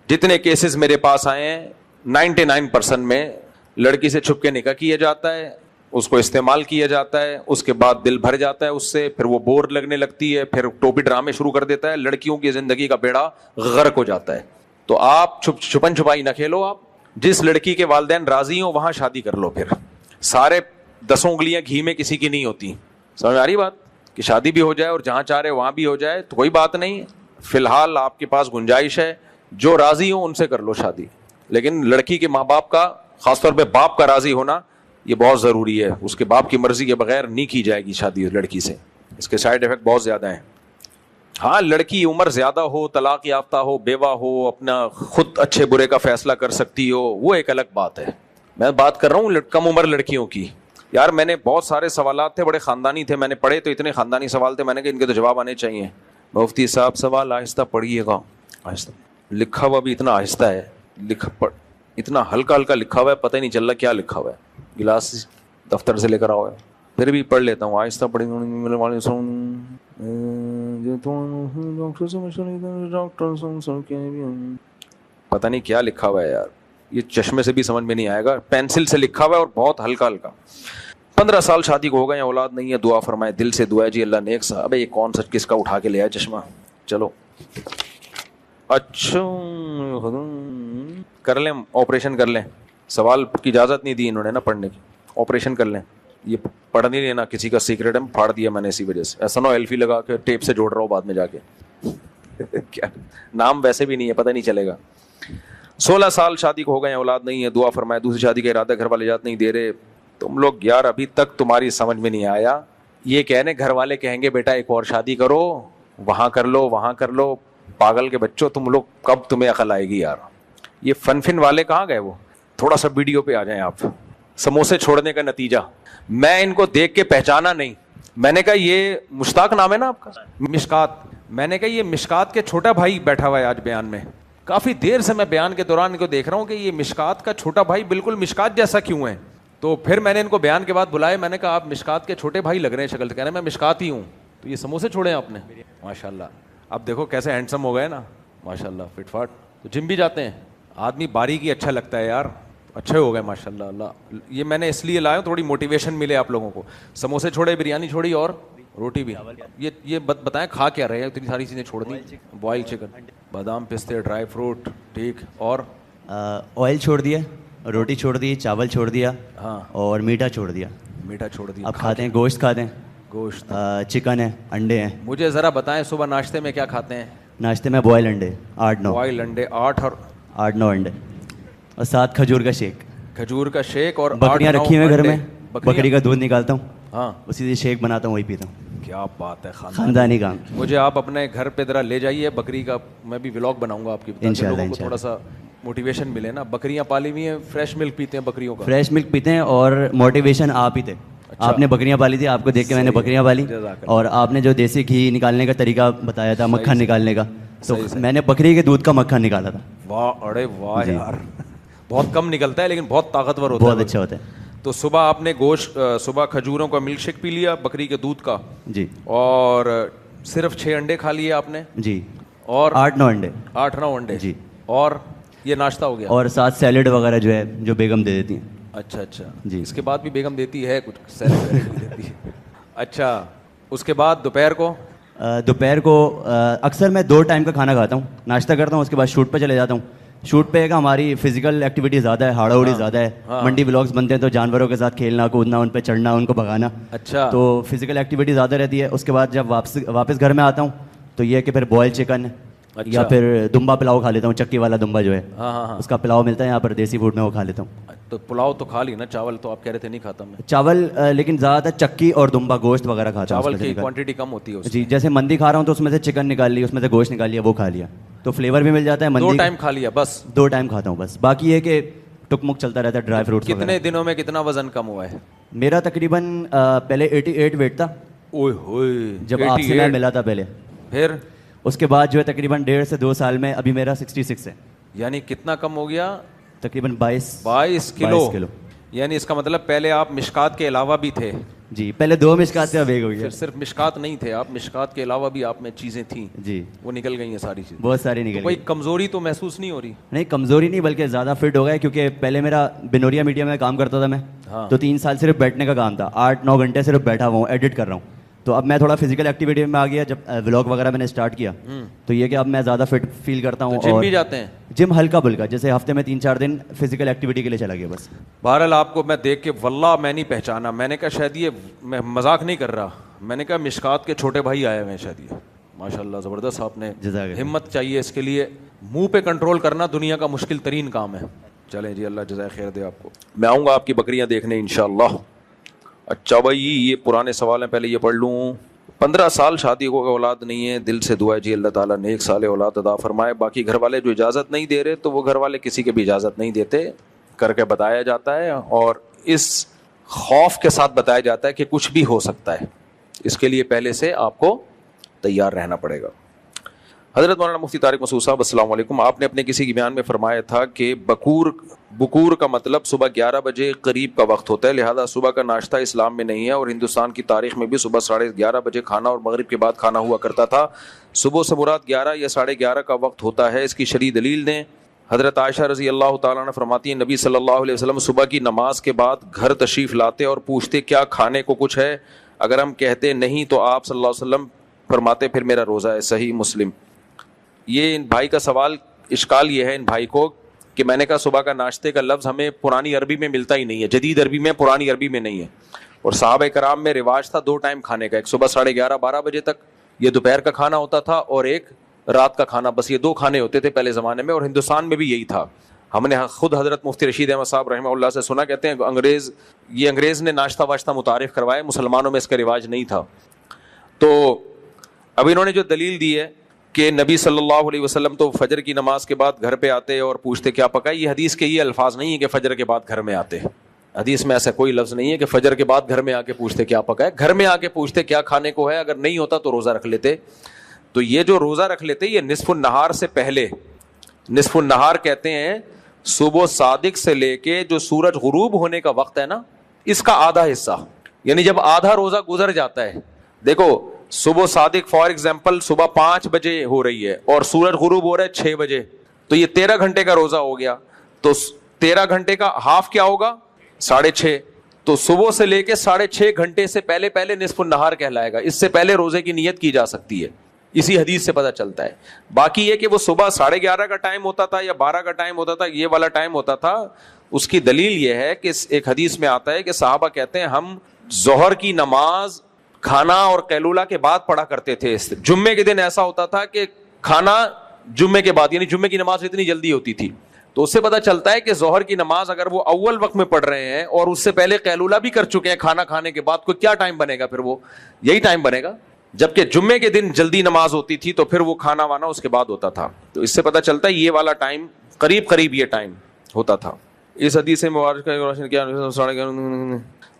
جتنے کیسز میرے پاس آئے ہیں 99% میں لڑکی سے چھپ کے نکاح کیا جاتا ہے، اس کو استعمال کیا جاتا ہے، اس کے بعد دل بھر جاتا ہے اس سے، پھر وہ بور لگنے لگتی ہے، پھر ٹوپی ڈرامے شروع کر دیتا ہے. لڑکیوں کی زندگی کا بیڑا غرق ہو جاتا ہے. تو آپ چھپن چھپائی نہ کھیلو. آپ جس لڑکی کے والدین راضی ہوں وہاں شادی کر لو. پھر سارے 10 انگلیاں گھی میں کسی کی نہیں ہوتی. سمجھ آ رہی بات؟ کہ شادی بھی ہو جائے اور جہاں چاہ رہے وہاں بھی ہو جائے تو کوئی بات نہیں. فی الحال آپ کے پاس گنجائش ہے، جو راضی ہوں ان سے کر لو شادی. لیکن لڑکی کے ماں باپ کا، خاص طور پہ باپ کا راضی ہونا یہ بہت ضروری ہے. اس کے باپ کی مرضی کے بغیر نہیں کی جائے گی شادی لڑکی سے. اس کے سائیڈ ایفیکٹ بہت زیادہ ہیں. ہاں لڑکی عمر زیادہ ہو، طلاق یافتہ ہو، بیوہ ہو، اپنا خود اچھے برے کا فیصلہ کر سکتی ہو، وہ ایک الگ بات ہے. میں بات کر رہا ہوں کم عمر لڑکیوں کی. یار میں نے بہت سارے سوالات تھے، بڑے خاندانی تھے، میں نے پڑھے تو اتنے خاندانی سوال تھے، میں نے کہا ان کے تو جواب آنے چاہیے. مفتی صاحب سوال آہستہ پڑھیے گا. آہستہ لکھا ہوا بھی اتنا آہستہ ہے، اتنا ہلکا ہلکا لکھا ہوا ہے، پتہ ہی نہیں چل رہا کیا لکھا ہوا ہے. گلاس دفتر سے لے کر آؤ ہے، پھر بھی پڑھ لیتا ہوں آہستہ پڑھی. پتہ نہیں کیا لکھا ہوا ہے یار، یہ چشمے سے بھی سمجھ میں نہیں آئے گا. پینسل سے لکھا ہوا ہے اور بہت ہلکا ہلکا. 15 سال شادی کو ہو گئے، اولاد نہیں ہے، دعا فرمائے. دل سے دعا ہے جی اللہ نیک صاحب. یہ کون سا کس کا اٹھا کے لے آیا چشمہ؟ چلو اچھا کر لیں، آپریشن کر لیں. سوال کی اجازت نہیں دی انہوں نے نا پڑھنے کی. آپریشن کر لیں. یہ پڑھ نہیں لینا, کسی کا سیکرٹ ہے, پھاڑ دیا میں نے اسی وجہ سے. ایسا نہ ایلفی لگا کے ٹیپ سے جوڑ رہا ہوں بعد میں جا کے. کیا نام ویسے بھی نہیں ہے, پتہ نہیں چلے گا. 16 سال شادی کو ہو گئے, اولاد نہیں ہے, دعا فرمائے. دوسری شادی کا ارادہ, گھر والے اجازت نہیں دے رہے. تم لوگ یار ابھی تک تمہاری سمجھ میں نہیں آیا. یہ کہنے گھر والے کہیں گے بیٹا ایک اور شادی کرو, وہاں کر لو, وہاں کر لو. پاگل کے بچوں, تم لوگ کب تمہیں عقل آئے گی یار. یہ فن والے کہاں گئے, وہ تھوڑا سا ویڈیو پہ آ جائیں آپ. سموسے چھوڑنے کا نتیجہ, میں ان کو دیکھ کے پہچانا نہیں. میں نے کہا یہ مشتاق نام ہے نا آپ کا, مشکات. میں نے کہا یہ مشکات کے چھوٹا بھائی بیٹھا ہوا ہے آج بیان میں. کافی دیر سے میں بیان کے دوران ان کو دیکھ رہا ہوں کہ یہ مشکات کا چھوٹا بھائی بالکل مشکات جیسا کیوں ہے. تو پھر میں نے ان کو بیان کے بعد بلایا, میں نے کہا آپ مشکات کے چھوٹے بھائی لگ رہے ہیں شکل سے. کہہ رہے ہیں میں مشکات ہی ہوں. تو یہ سموسے چھوڑے ہیں آپ نے, ماشاء اللہ. اب دیکھو کیسے ہینڈسم ہو گئے نا, ماشاء اللہ, فٹ فاٹ. تو جم بھی جاتے ہیں, آدمی باریک ہی اچھا لگتا ہے یار, اچھے ہو گئے ماشاء اللہ. اللہ یہ میں نے اس لیے لایا ہوں تھوڑی موٹیویشن ملے آپ لوگوں کو. سموسے چھوڑے, بریانی چھوڑی اور روٹی بھی. یہ بتائیں کھا کیا رہے ہیں, اتنی ساری چیزیں چھوڑ دی. بوائل چکن, بادام پستے, ڈرائی فروٹ, ٹھیک. اور آئل چھوڑ دیا, روٹی چھوڑ دی, چاول چھوڑ دیا, ہاں, اور میٹھا چھوڑ دیا. میٹھا چھوڑ دیا. اب کھاتے ہیں گوشت, کھاتے ہیں گوشت, چکن ہے, انڈے ہیں. مجھے ذرا بتائیں صبح ناشتے میں کیا کھاتے ہیں؟ ناشتے میں بوائل انڈے 8-9. بوائل انڈے 8-9 انڈے, اور ساتھ کھجور کا شیک. کھجور کا شیک, اور بکریاں رکھی ہوئی ہیں گھر میں, بکری کا دودھ نکالتا ہوں, ہاں, اسی سے شیک بناتا ہوں, وہی پیتا ہوں. کیا بات ہے, خاندانی کام. مجھے آپ اپنے گھر پہ ذرا لے جائیے بکری کا, میں بھی ولاگ بناؤں گا آپ کی, لوگوں کو تھوڑا سا موٹیویشن ملے نا. بکریاں پالی ہوئی ہیں, فریش ملک پیتے ہیں بکریوں کا, فریش ملک پیتے ہیں, اور موٹیویشن آپ ہی تھے. آپ نے بکریاں پالی تھی, آپ کو دیکھ کے میں نے بکریاں پالی, اور آپ نے جو دیسی گھی نکالنے کا طریقہ بتایا تھا, مکھن نکالنے کا, تو میں نے بکری کے دودھ کا مکھن نکالا تھا. واہ, ارے واہ یار, بہت کم نکلتا ہے لیکن بہت طاقتور ہوتا ہے, بہت اچھا ہوتا ہے. تو صبح آپ نے گوشت, صبح کھجوروں کا ملک شیک پی لیا بکری کے دودھ کا, جی, اور صرف 6 انڈے کھا لیے آپ نے, جی, اور 8-9 انڈے. 8-9 انڈے, جی, اور یہ ناشتہ ہو گیا, اور ساتھ سیلڈ وغیرہ جو ہے جو بیگم دے دیتی ہیں. اچھا اچھا, جی, اس کے بعد بھی بیگم دیتی ہے کچھ سیلڈ دیتی ہے. اچھا, اس کے بعد دوپہر کو اکثر میں 2 ٹائم کا کھانا کھاتا ہوں. ناشتہ کرتا ہوں, اس کے بعد شوٹ پہ چلے جاتا ہوں. شوٹ پہ ہماری فزیکل ایکٹیویٹی زیادہ ہے, ہاڑا ہوڑی زیادہ ہے. منڈی ولاگس بنتے ہیں تو جانوروں کے ساتھ کھیلنا کودنا, ان پہ چڑھنا, ان کو بھگانا. اچھا, تو فزیکل ایکٹیویٹی زیادہ رہتی ہے. اس کے بعد جب واپس گھر میں آتا ہوں تو یہ کہ پھر بوائل چکن یا پھر دمبا پلاؤ کھا لیتا ہوں. چکی والا دمبا جو ہے, اس کا پلاؤ ملتا ہے یہاں پر دیسی فوڈ میں, وہ کھا لیتا ہوں. تو پلاؤ تو کھا لی نا, چاول تو آپ کہہ رہے تھے نہیں کھاتا میں. چاول لیکن زیادہ تر چکی اور دمبا گوشت وغیرہ کھاتا ہوں. چاول کی کوانٹٹی کم ہوتی ہے جی, جیسے مندی کھا رہا ہوں تو اس میں سے چکن نکال لی, اس میں سے گوشت نکال لیا, وہ کھا لیا, تو فلیور بھی مل جاتا ہے. 2 ٹائم کھا لیا بس, 2 ٹائم کھاتا ہوں بس. باقی یہ کہ ٹک مک چلتا رہتا ہے, ڈرائی فروٹس. کتنے دنوں میں کتنا وزن کم ہوا ہے؟ میرا تقریباً پہلے 88 ویٹ تھا. اوئے ہوئے, جب آپ سے میں ملا تھا پہلے. پھر اس کے بعد جو ہے تقریباً 1.5 سے 2 سال میں ابھی میرا 66 ہے. یعنی کتنا کم ہو گیا؟ تقریباً 22 کلو. یعنی اس کا مطلب پہلے آپ مشکات کے علاوہ بھی تھے. جی, پہلے 2 مشکات سے اب 1 ہو گیا. پھر صرف مشکات نہیں تھے آپ, مشکات کے علاوہ بھی آپ میں چیزیں تھیں. جی, وہ نکل گئی ہیں ساری چیزیں, بہت ساری نکل گئی. کوئی کمزوری تو محسوس نہیں ہو رہی؟ نہیں, کمزوری نہیں, بلکہ زیادہ فٹ ہو گیا. کیونکہ پہلے میرا بنوریا میڈیا میں کام کرتا تھا میں, تو 3 سال صرف بیٹھنے کا کام تھا. 8-9 گھنٹے صرف بیٹھا ہوا ہوں, ایڈٹ کر رہا ہوں. تو اب میں تھوڑا فزیکل ایکٹیویٹی میں آ گیا. جب ولاگ وغیرہ میں نے اسٹارٹ کیا تو یہ کہ اب میں زیادہ فٹ فیل کرتا ہوں. جم بھی جاتے ہیں؟ جم ہلکا بلکا, جیسے ہفتے میں 3-4 دن فزیکل ایکٹیویٹی کے لیے چلا گیا بس. بہرحال آپ کو میں دیکھ کے واللہ میں نہیں پہچانا. میں نے کہا شاید یہ, میں مذاق نہیں کر رہا, میں نے کہا مشکات کے چھوٹے بھائی آئے ہوئے ہیں شاید یہ. ماشاء اللہ زبردست, آپ نے ہمت چاہیے اس کے لیے. منہ پہ کنٹرول کرنا دنیا کا مشکل ترین کام ہے. چلیں جی, اللہ جزائے خیر دے آپ کو. میں آؤں گا آپ کی بکریاں دیکھنے انشاءاللہ. اچھا بھائی, یہ پرانے سوال ہیں, پہلے یہ پڑھ لوں. 15 سال شادی کو اولاد نہیں ہے, دل سے دعا ہے جی اللہ تعالیٰ نیک سال اولاد عطا فرمائے. باقی گھر والے جو اجازت نہیں دے رہے تو وہ گھر والے کسی کے بھی اجازت نہیں دیتے, کر کے بتایا جاتا ہے, اور اس خوف کے ساتھ بتایا جاتا ہے کہ کچھ بھی ہو سکتا ہے. اس کے لیے پہلے سے آپ کو تیار رہنا پڑے گا. حضرت مولانا مفتی طارق مسعود صاحب السلام علیکم, آپ نے اپنے کسی بیان میں فرمایا تھا کہ بکور کا مطلب صبح 11 بجے قریب کا وقت ہوتا ہے, لہذا صبح کا ناشتہ اسلام میں نہیں ہے, اور ہندوستان کی تاریخ میں بھی صبح 11:30 بجے کھانا اور مغرب کے بعد کھانا ہوا کرتا تھا. صبح سے مراد 11 یا 11:30 کا وقت ہوتا ہے, اس کی شرعی دلیل دیں. حضرت عائشہ رضی اللہ تعالیٰ عنہ فرماتی ہیں نبی صلی اللہ علیہ وسلم صبح کی نماز کے بعد گھر تشریف لاتے اور پوچھتے کیا کھانے کو کچھ ہے, اگر ہم کہتے نہیں تو آپ صلی اللہ علیہ وسلم فرماتے پھر میرا روزہ ہے. صحیح مسلم. یہ ان بھائی کا سوال, اشکال یہ ہے ان بھائی کو کہ میں نے کہا صبح کا ناشتے کا لفظ ہمیں پرانی عربی میں ملتا ہی نہیں ہے, جدید عربی میں, پرانی عربی میں نہیں ہے. اور صحابہ کرام میں رواج تھا 2 ٹائم کھانے کا, ایک صبح 11:30-12 بجے تک یہ دوپہر کا کھانا ہوتا تھا, اور ایک رات کا کھانا. بس یہ 2 کھانے ہوتے تھے پہلے زمانے میں, اور ہندوستان میں بھی یہی تھا. ہم نے خود حضرت مفتی رشید احمد صاحب رحمہ اللہ سے سنا, کہتے ہیں انگریز نے ناشتہ واشتہ متعارف کروایا, مسلمانوں میں اس کا رواج نہیں تھا. تو اب انہوں نے جو دلیل دی ہے کہ نبی صلی اللہ علیہ وسلم تو فجر کی نماز کے بعد گھر پہ آتے اور پوچھتے کیا پکا, یہ حدیث کے یہ الفاظ نہیں ہے کہ فجر کے بعد گھر میں آتے. حدیث میں ایسا کوئی لفظ نہیں ہے کہ فجر کے بعد گھر میں آ کے پوچھتے کیا پکا ہے. گھر میں آ کے پوچھتے کیا کھانے کو ہے, اگر نہیں ہوتا تو روزہ رکھ لیتے. تو یہ جو روزہ رکھ لیتے یہ نصف النہار سے پہلے, نصف النہار کہتے ہیں صبح صادق سے لے کے جو سورج غروب ہونے کا وقت ہے نا, اس کا آدھا حصہ, یعنی جب آدھا روزہ گزر جاتا ہے. دیکھو صبح صادق فار ایگزامپل صبح 5 بجے ہو رہی ہے اور سورج غروب ہو رہا ہے 6 بجے, تو یہ 13 گھنٹے کا روزہ ہو گیا. تو 13 گھنٹے کا ہاف کیا ہوگا, 6.5. تو صبح سے لے کے 6.5 گھنٹے سے پہلے پہلے نصف النہار کہلائے گا. اس سے پہلے روزے کی نیت کی جا سکتی ہے, اسی حدیث سے پتہ چلتا ہے. باقی یہ کہ وہ صبح 11:30 کا ٹائم ہوتا تھا یا 12 کا ٹائم ہوتا تھا, یہ والا ٹائم ہوتا تھا, اس کی دلیل یہ ہے کہ ایک حدیث میں آتا ہے کہ صحابہ کہتے ہیں ہم ظہر کی نماز کھانا اور قیلولہ کے بعد پڑھا کرتے تھے. جمعے کے دن ایسا ہوتا تھا کہ کھانا جمعے کے بعد, یعنی جمعے کی نماز اتنی جلدی ہوتی تھی. تو اس سے پتہ چلتا ہے کہ ظہر کی نماز اگر وہ اول وقت میں پڑھ رہے ہیں اور اس سے پہلے قیلولہ بھی کر چکے ہیں کھانا کھانے کے بعد, کوئی کیا ٹائم بنے گا پھر, وہ یہی ٹائم بنے گا. جبکہ جمعے کے دن جلدی نماز ہوتی تھی تو پھر وہ کھانا وانا اس کے بعد ہوتا تھا. تو اس سے پتہ چلتا ہے یہ والا ٹائم قریب قریب یہ ٹائم ہوتا تھا. اس حدیث سے مبارک کا روشنی کیا,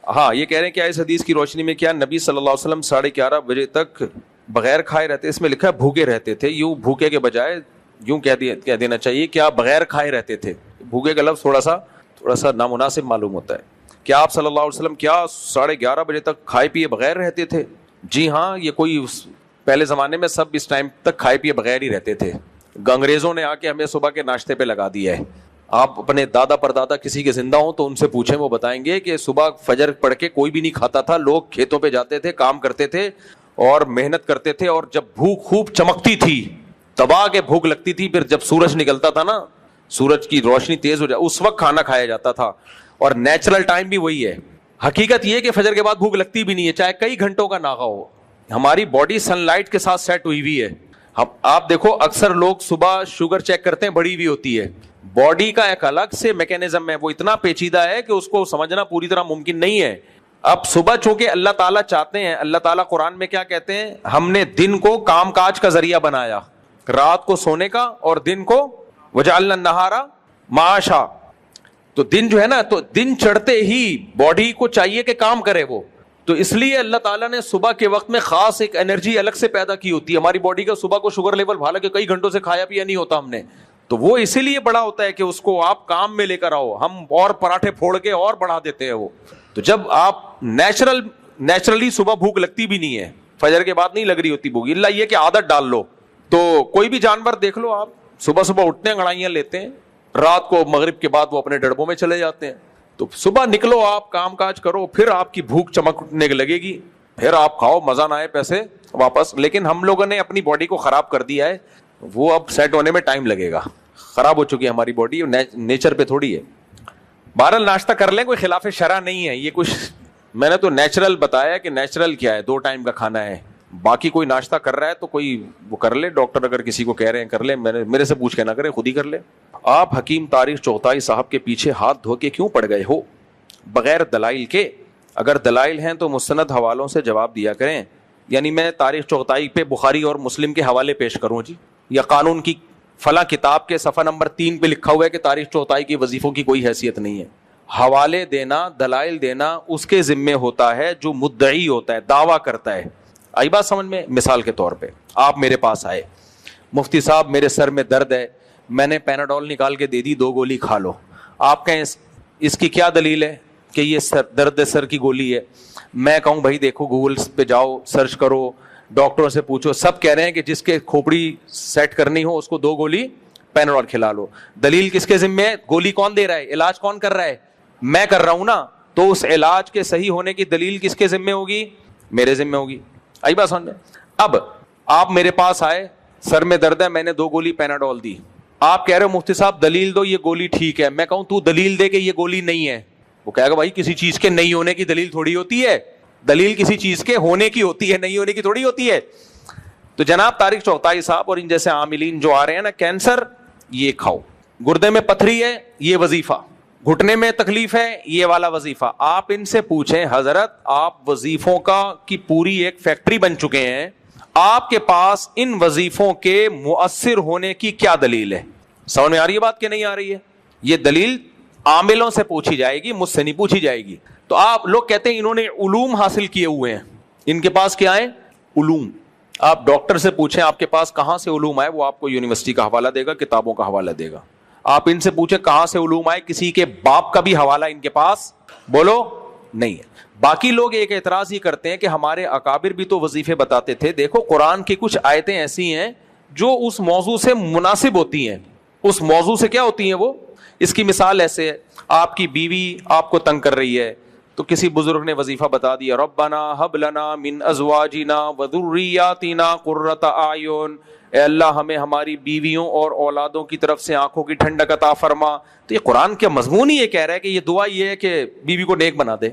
ہاں یہ کہہ رہے ہیں کیا اس حدیث کی روشنی میں کیا نبی صلی اللہ علیہ وسلم 11:30 بجے تک بغیر کھائے رہتے, اس میں لکھا ہے بھوکے رہتے تھے, یوں بھوکے کے بجائے یوں کہہ دینا چاہیے کیا بغیر کھائے رہتے تھے. بھوکے کا لفظ تھوڑا سا نامناسب معلوم ہوتا ہے. کیا آپ صلی اللہ علیہ وسلم کیا 11:30 بجے تک کھائے پیے بغیر رہتے تھے؟ جی ہاں, یہ کوئی پہلے زمانے میں سب اس ٹائم تک کھائے پیے بغیر ہی رہتے تھے. انگریزوں نے آ کے ہمیں صبح کے ناشتے پہ لگا دیا ہے. آپ اپنے دادا پردادا کسی کے زندہ ہوں تو ان سے پوچھیں, وہ بتائیں گے کہ صبح فجر پڑھ کے کوئی بھی نہیں کھاتا تھا. لوگ کھیتوں پہ جاتے تھے, کام کرتے تھے اور محنت کرتے تھے, اور جب بھوک خوب چمکتی تھی, دبا کے بھوک لگتی تھی, پھر جب سورج نکلتا تھا نا, سورج کی روشنی تیز ہو جائے, اس وقت کھانا کھایا جاتا تھا. اور نیچرل ٹائم بھی وہی ہے. حقیقت یہ کہ فجر کے بعد بھوک لگتی بھی نہیں ہے, چاہے کئی گھنٹوں کا ناغہ ہو. ہماری باڈی سن لائٹ کے ساتھ سیٹ ہوئی ہوئی ہے. آپ دیکھو اکثر لوگ صبح شوگر چیک کرتے ہیں, بڑی ہوئی ہوتی ہے. باڈی کا ایک الگ سے میکینزم ہے, وہ اتنا پیچیدہ ہے کہ اس کو سمجھنا پوری طرح ممکن نہیں ہے. اب صبح چونکہ اللہ تعالیٰ چاہتے ہیں, اللہ تعالیٰ قرآن میں کیا کہتے ہیں, ہم نے دن کو کام کاج کا ذریعہ بنایا, رات کو سونے کا اور دن کو وجعلنا النہار معاشا. تو دن جو ہے نا, تو دن چڑھتے ہی باڈی کو چاہیے کہ کام کرے وہ. تو اس لیے اللہ تعالیٰ نے صبح کے وقت میں خاص ایک انرجی الگ سے پیدا کی ہوتی ہے ہماری باڈی کا. صبح کو شوگر لیول حالانکہ کئی گھنٹوں سے کھایا پیا نہیں ہوتا ہم نے, تو وہ اسی لیے بڑا ہوتا ہے کہ اس کو آپ کام میں لے کر آؤ. ہم اور پراٹھے پھوڑ کے اور بڑھا دیتے ہیں وہ. تو جب آپ نیچرلی صبح بھوک لگتی بھی نہیں ہے, فجر کے بعد نہیں لگ رہی ہوتی بھوک, اللہ یہ کہ عادت ڈال لو. تو کوئی بھی جانور دیکھ لو آپ, صبح صبح اٹھتے ہیں, انگڑائیاں لیتے ہیں, رات کو مغرب کے بعد وہ اپنے ڈڑبوں میں چلے جاتے ہیں. تو صبح نکلو, آپ کام کاج کرو, پھر آپ کی بھوک چمکنے لگے گی, پھر آپ کھاؤ, مزہ نہ آئے پیسے واپس. لیکن ہم لوگوں نے اپنی باڈی کو خراب کر دیا ہے, وہ اب سیٹ ہونے میں ٹائم لگے گا. خراب ہو چکی ہے ہماری باڈی, نیچر پہ تھوڑی ہے. بہرحال ناشتہ کر لیں, کوئی خلاف شرع نہیں ہے. یہ کچھ میں نے تو نیچرل بتایا کہ نیچرل کیا ہے, 2 ٹائم کا کھانا ہے. باقی کوئی ناشتہ کر رہا ہے تو کوئی وہ کر لے, ڈاکٹر اگر کسی کو کہہ رہے ہیں کر لے, میرے سے پوچھ کے نہ کرے, خود ہی کر لے. آپ حکیم تاریخ چغتائی صاحب کے پیچھے ہاتھ دھو کے کیوں پڑ گئے ہو بغیر دلائل کے؟ اگر دلائل ہیں تو مستند حوالوں سے جواب دیا کریں. یعنی میں تاریخ چغتائی پہ بخاری اور مسلم کے حوالے پیش کروں جی, یا قانون کی فلاں کتاب کے صفحہ نمبر 3 پہ لکھا ہوا ہے کہ تاریخ چغتائی کی وظیفوں کی کوئی حیثیت نہیں ہے. حوالے دینا, دلائل دینا اس کے ذمے ہوتا ہے جو مدعی ہوتا ہے, دعویٰ کرتا ہے. آئی بات سمجھ میں؟ مثال کے طور پہ آپ میرے پاس آئے, مفتی صاحب میرے سر میں درد ہے, میں نے پیناڈول نکال کے دے دی, 2 گولی کھا لو. آپ کہیں اس کی کیا دلیل ہے کہ یہ درد سر کی گولی ہے؟ میں کہوں بھائی دیکھو گوگل پہ جاؤ, سرچ کرو, ڈاکٹروں سے پوچھو, سب کہہ رہے ہیں کہ جس کے کھوپڑی سیٹ کرنی ہو اس کو 2 گولی پیناڈول کھلا لو. دلیل کس کے ذمے ہے؟ گولی کون دے رہا ہے؟ علاج کون کر رہا ہے؟ میں کر رہا ہوں نا. تو اس علاج کے صحیح ہونے کی دلیل کس کے ذمے ہوگی؟ میرے ذمے ہوگی. آئی بات سمجھ میں؟ اب آپ میرے پاس آئے, سر میں درد ہے, میں نے 2 گولی پیناڈول دی. آپ کہہ رہے ہو مفتی صاحب دلیل دو, یہ گولی ٹھیک ہے. میں کہوں تو دلیل دے کہ یہ گولی نہیں ہے. وہ کہے گا بھائی کسی چیز کے نہیں ہونے کی دلیل تھوڑی ہوتی ہے, دلیل کسی چیز کے ہونے کی ہوتی ہے, نہیں ہونے کی تھوڑی ہوتی ہے. تو جناب طارق چغتائی صاحب اور ان جیسے عاملین جو آ رہے ہیں نا, کینسر یہ کھاؤ, گردے میں پتھری ہے یہ وظیفہ, گھٹنے میں تکلیف ہے یہ والا وظیفہ. آپ ان سے پوچھیں حضرت آپ وظیفوں کی پوری ایک فیکٹری بن چکے ہیں, آپ کے پاس ان وظیفوں کے مؤثر ہونے کی کیا دلیل ہے؟ سمجھ میں آ رہی ہے بات کہ نہیں آ رہی ہے؟ یہ دلیل عاملوں سے پوچھی جائے گی, مجھ سے نہیں پوچھی جائے گی. تو آپ لوگ کہتے ہیں انہوں نے علوم حاصل کیے ہوئے ہیں, ان کے پاس کیا ہے؟ علوم. آپ ڈاکٹر سے پوچھیں آپ کے پاس کہاں سے علوم آئے, وہ آپ کو یونیورسٹی کا حوالہ دے گا, کتابوں کا حوالہ دے گا. آپ ان سے پوچھیں کہاں سے علوم آئے, کسی کے باپ کا بھی حوالہ ان کے پاس بولو نہیں ہے. باقی لوگ ایک اعتراض ہی کرتے ہیں کہ ہمارے اکابر بھی تو وظیفے بتاتے تھے. دیکھو قرآن کی کچھ آیتیں ایسی ہیں جو اس موضوع سے مناسب ہوتی ہیں, اس موضوع سے کیا ہوتی ہیں وہ. اس کی مثال ایسے ہے, آپ کی بیوی آپ کو تنگ کر رہی ہے, تو کسی بزرگ نے وظیفہ بتا دیا, ربنا ہب لنا من ازواجنا وذریاتنا قرۃ اعین, اے اللہ ہمیں ہماری بیویوں اور اولادوں کی طرف سے آنکھوں کی ٹھنڈک عطا فرما. تو یہ قرآن کا مضمون ہی یہ کہہ رہا ہے کہ یہ دعا یہ ہے کہ بیوی کو نیک بنا دے.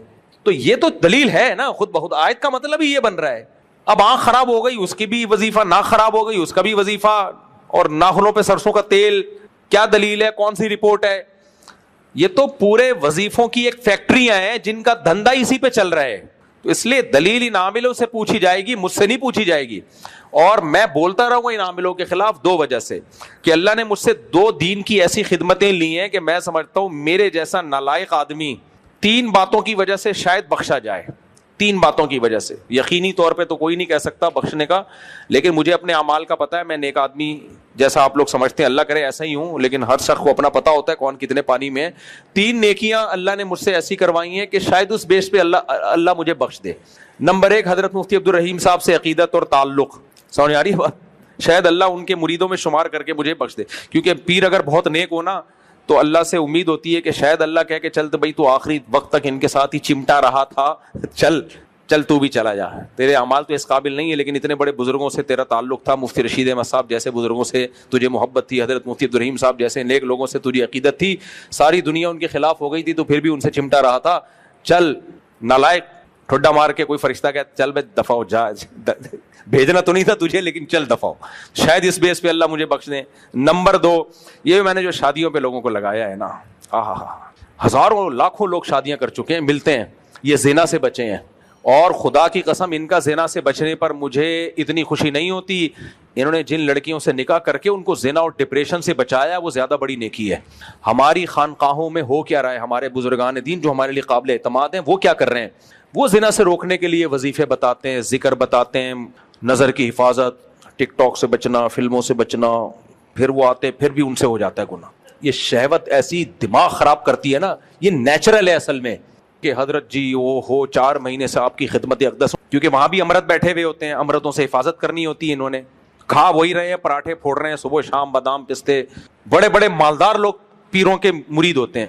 تو یہ تو دلیل ہے نا خود بخود, آیت کا مطلب ہی یہ بن رہا ہے. اب آنکھ خراب ہو گئی اس کی بھی وظیفہ, ناک خراب ہو گئی اس کا بھی وظیفہ, اور ناخنوں پہ سرسوں کا تیل, کیا دلیل ہے, کون سی رپورٹ ہے؟ یہ تو پورے وظیفوں کی ایک فیکٹریاں ہیں جن کا دھندا اسی پہ چل رہا ہے. تو اس لیے دلیل ان عاملوں سے پوچھی جائے گی, مجھ سے نہیں پوچھی جائے گی. اور میں بولتا رہوں گا ان عاملوں کے خلاف دو وجہ سے, کہ اللہ نے مجھ سے دو دین کی ایسی خدمتیں لی ہیں کہ میں سمجھتا ہوں میرے جیسا نالائق آدمی تین باتوں کی وجہ سے شاید بخشا جائے. تین باتوں کی وجہ سے, یقینی طور پہ تو کوئی نہیں کہہ سکتا بخشنے کا, لیکن مجھے اپنے اعمال کا پتہ ہے, میں نیک آدمی جیسا آپ لوگ سمجھتے ہیں, اللہ کرے ایسا ہی ہوں, لیکن ہر شخص کو اپنا پتہ ہوتا ہے کون کتنے پانی میں ہے. تین نیکیاں اللہ نے مجھ سے ایسی کروائی ہیں کہ شاید اس بیس پہ اللہ مجھے بخش دے. نمبر ایک, حضرت مفتی عبدالرحیم صاحب سے عقیدت اور تعلق. سمجھ آ رہی ہے بات؟ شاید اللہ ان کے مریدوں میں شمار کر کے مجھے بخش دے, کیونکہ پیر اگر بہت نیک ہو نا تو اللہ سے امید ہوتی ہے کہ شاید اللہ کہہ کے چل تو بھائی تو آخری وقت تک ان کے ساتھ ہی چمٹا رہا تھا, چل تو بھی چلا جا, تیرے اعمال تو اس قابل نہیں ہے, لیکن اتنے بڑے بزرگوں سے تیرا تعلق تھا, مفتی رشید احمد صاحب جیسے بزرگوں سے تجھے محبت تھی, حضرت مفتی عبدالرحیم صاحب جیسے نیک لوگوں سے تجھے عقیدت تھی, ساری دنیا ان کے خلاف ہو گئی تھی تو پھر بھی ان سے چمٹا رہا تھا. چل نالائق, ٹھڈا مار کے کوئی فرشتہ کہتا چل بے دفع ہو جا, بھیجنا تو نہیں تھا تجھے لیکن چل دفع ہو, شاید اس بیس پہ اللہ مجھے بخش دیں. نمبر دو, یہ میں نے جو شادیوں پہ لوگوں کو لگایا ہے نا, ہزاروں لاکھوں لوگ شادیاں کر چکے ہیں, ملتے ہیں, یہ زنا سے بچے ہیں, اور خدا کی قسم ان کا زنا سے بچنے پر مجھے اتنی خوشی نہیں ہوتی. انہوں نے جن لڑکیوں سے نکاح کر کے ان کو زنا اور ڈپریشن سے بچایا وہ زیادہ بڑی نیکی ہے. ہماری خانقاہوں میں ہو کیا رہا ہے, ہمارے بزرگان دین جو ہمارے لیے قابل اعتماد ہیں وہ کیا کر رہے ہیں؟ وہ زنا سے روکنے کے لیے وظیفے بتاتے ہیں, ذکر بتاتے ہیں, نظر کی حفاظت, ٹک ٹاک سے بچنا, فلموں سے بچنا, پھر وہ آتے پھر بھی ان سے ہو جاتا ہے گناہ. یہ شہوت ایسی دماغ خراب کرتی ہے نا, یہ نیچرل ہے اصل میں, کہ حضرت جی وہ ہو 4 مہینے سے آپ کی خدمت اقدس, کیونکہ وہاں بھی امرت بیٹھے ہوئے ہوتے ہیں, امرتوں سے حفاظت کرنی ہوتی ہے. انہوں نے کھا وہی رہے ہیں, پراٹھے پھوڑ رہے ہیں صبح شام, بادام پستے, بڑے بڑے مالدار لوگ پیروں کے مرید ہوتے ہیں.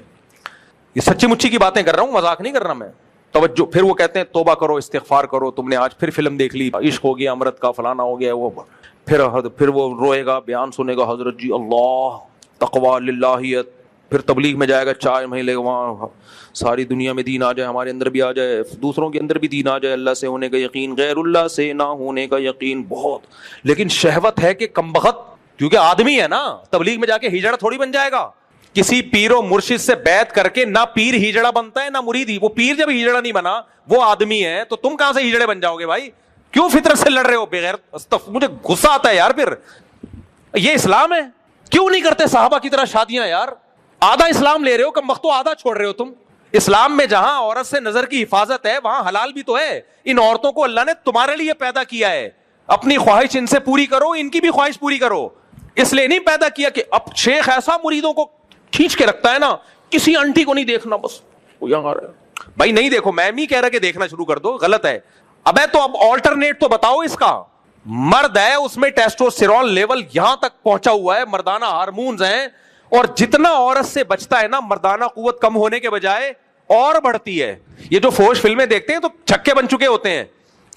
یہ سچی مچی کی باتیں کر رہا ہوں, مذاق نہیں کر رہا میں. توجہ, پھر وہ کہتے ہیں توبہ کرو, استغفار کرو, تم نے آج پھر فلم دیکھ لی, عشق ہو گیا امرت کا, فلانا ہو گیا, وہ پھر وہ روئے گا, بیان سنے گا, حضرت جی اللہ تقوی للہیت, پھر تبلیغ میں جائے گا 4 مہینے, وہاں ساری دنیا میں دین آ جائے, ہمارے اندر بھی آ جائے, دوسروں کے اندر بھی دین آ جائے, اللہ سے ہونے کا یقین, غیر اللہ سے نہ ہونے کا یقین بہت. لیکن شہوت ہے کہ کمبخت, کیونکہ آدمی ہے نا, تبلیغ میں جا کے ہجڑا تھوڑی بن جائے گا. کسی پیر و مرشد سے بیعت کر کے نہ پیر ہجڑا بنتا ہے نہ مرید ہی. وہ پیر جب ہجڑا نہیں بنا وہ آدمی ہے, تو تم کہاں سے ہجڑے بن جاؤ گے بھائی؟ کیوں فطرت سے لڑ رہے ہو بغیر؟ مجھے غصہ آتا ہے یار. پھر یہ اسلام ہے؟ کیوں نہیں کرتے صحابہ کی طرح شادیاں یار؟ آدھا اسلام لے رہے ہو, کم وقت آدھا چھوڑ رہے ہو تم. اسلام میں جہاں عورت سے نظر کی حفاظت ہے وہاں حلال بھی تو ہے. ان عورتوں کو اللہ نے تمہارے لیے پیدا کیا ہے, اپنی خواہش ان سے پوری کرو, ان کی بھی خواہش پوری کرو. اس لیے نہیں پیدا کیا کہ اب شیخ ایسا مریدوں کو کھینچ کے رکھتا ہے نا, کسی آنٹی کو نہیں دیکھنا, بس بھائی نہیں دیکھو, میں نہیں کہہ رہا کہ دیکھنا شروع کر دو, غلط ہے. ابے تو اب آلٹرنیٹ تو بتاؤ اس کا. مرد ہے, اس میں ٹیسٹوسٹیرون لیول یہاں تک پہنچا ہوا ہے, مردانہ ہارمونز ہیں, اور جتنا عورت سے بچتا ہے نا مردانہ قوت کم ہونے کے بجائے اور بڑھتی ہے. یہ جو فوش فلمیں دیکھتے ہیں تو چھکے بن چکے ہوتے ہیں,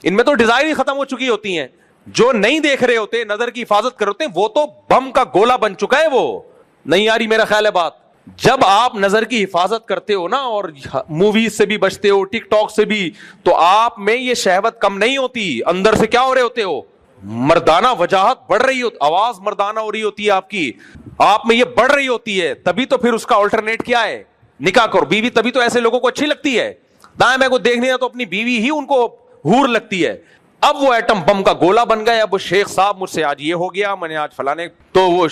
ان میں تو ڈیزائر ہی ختم ہو چکی ہوتی ہیں. جو نہیں دیکھ رہے ہوتے, نظر کی حفاظت کر ہوتے ہیں, وہ تو بم کا گولا بن چکا ہے. وہ نہیں آ رہی میرا خیال ہے بات, جب آپ نظر کی حفاظت کرتے ہو نا اور موویز سے بھی بچتے ہو, ٹک ٹاک سے بھی, تو آپ میں یہ شہوت کم نہیں ہوتی, اندر سے کیا ہو رہے ہوتے ہو, مردانہ وجاہت بڑھ رہی ہوتی, آواز مردانہ ہو رہی ہوتی ہے آپ کی, آپ میں یہ بڑھ رہی ہوتی ہے. تبھی تو پھر اس کا آلٹرنیٹ کیا ہے, نکاح کرو. بیوی تبھی تو ایسے لوگوں کو اچھی لگتی ہے, دائیں بائیں کو دیکھنے تو اپنی بیوی ہی ان کو حور لگتی ہے. اب وہ ایٹم بم کا گولا بن گیا, اب وہ شیخ صاحب مجھ سے آج یہ ہو گیا, میں نے آج فلانے, تو وہ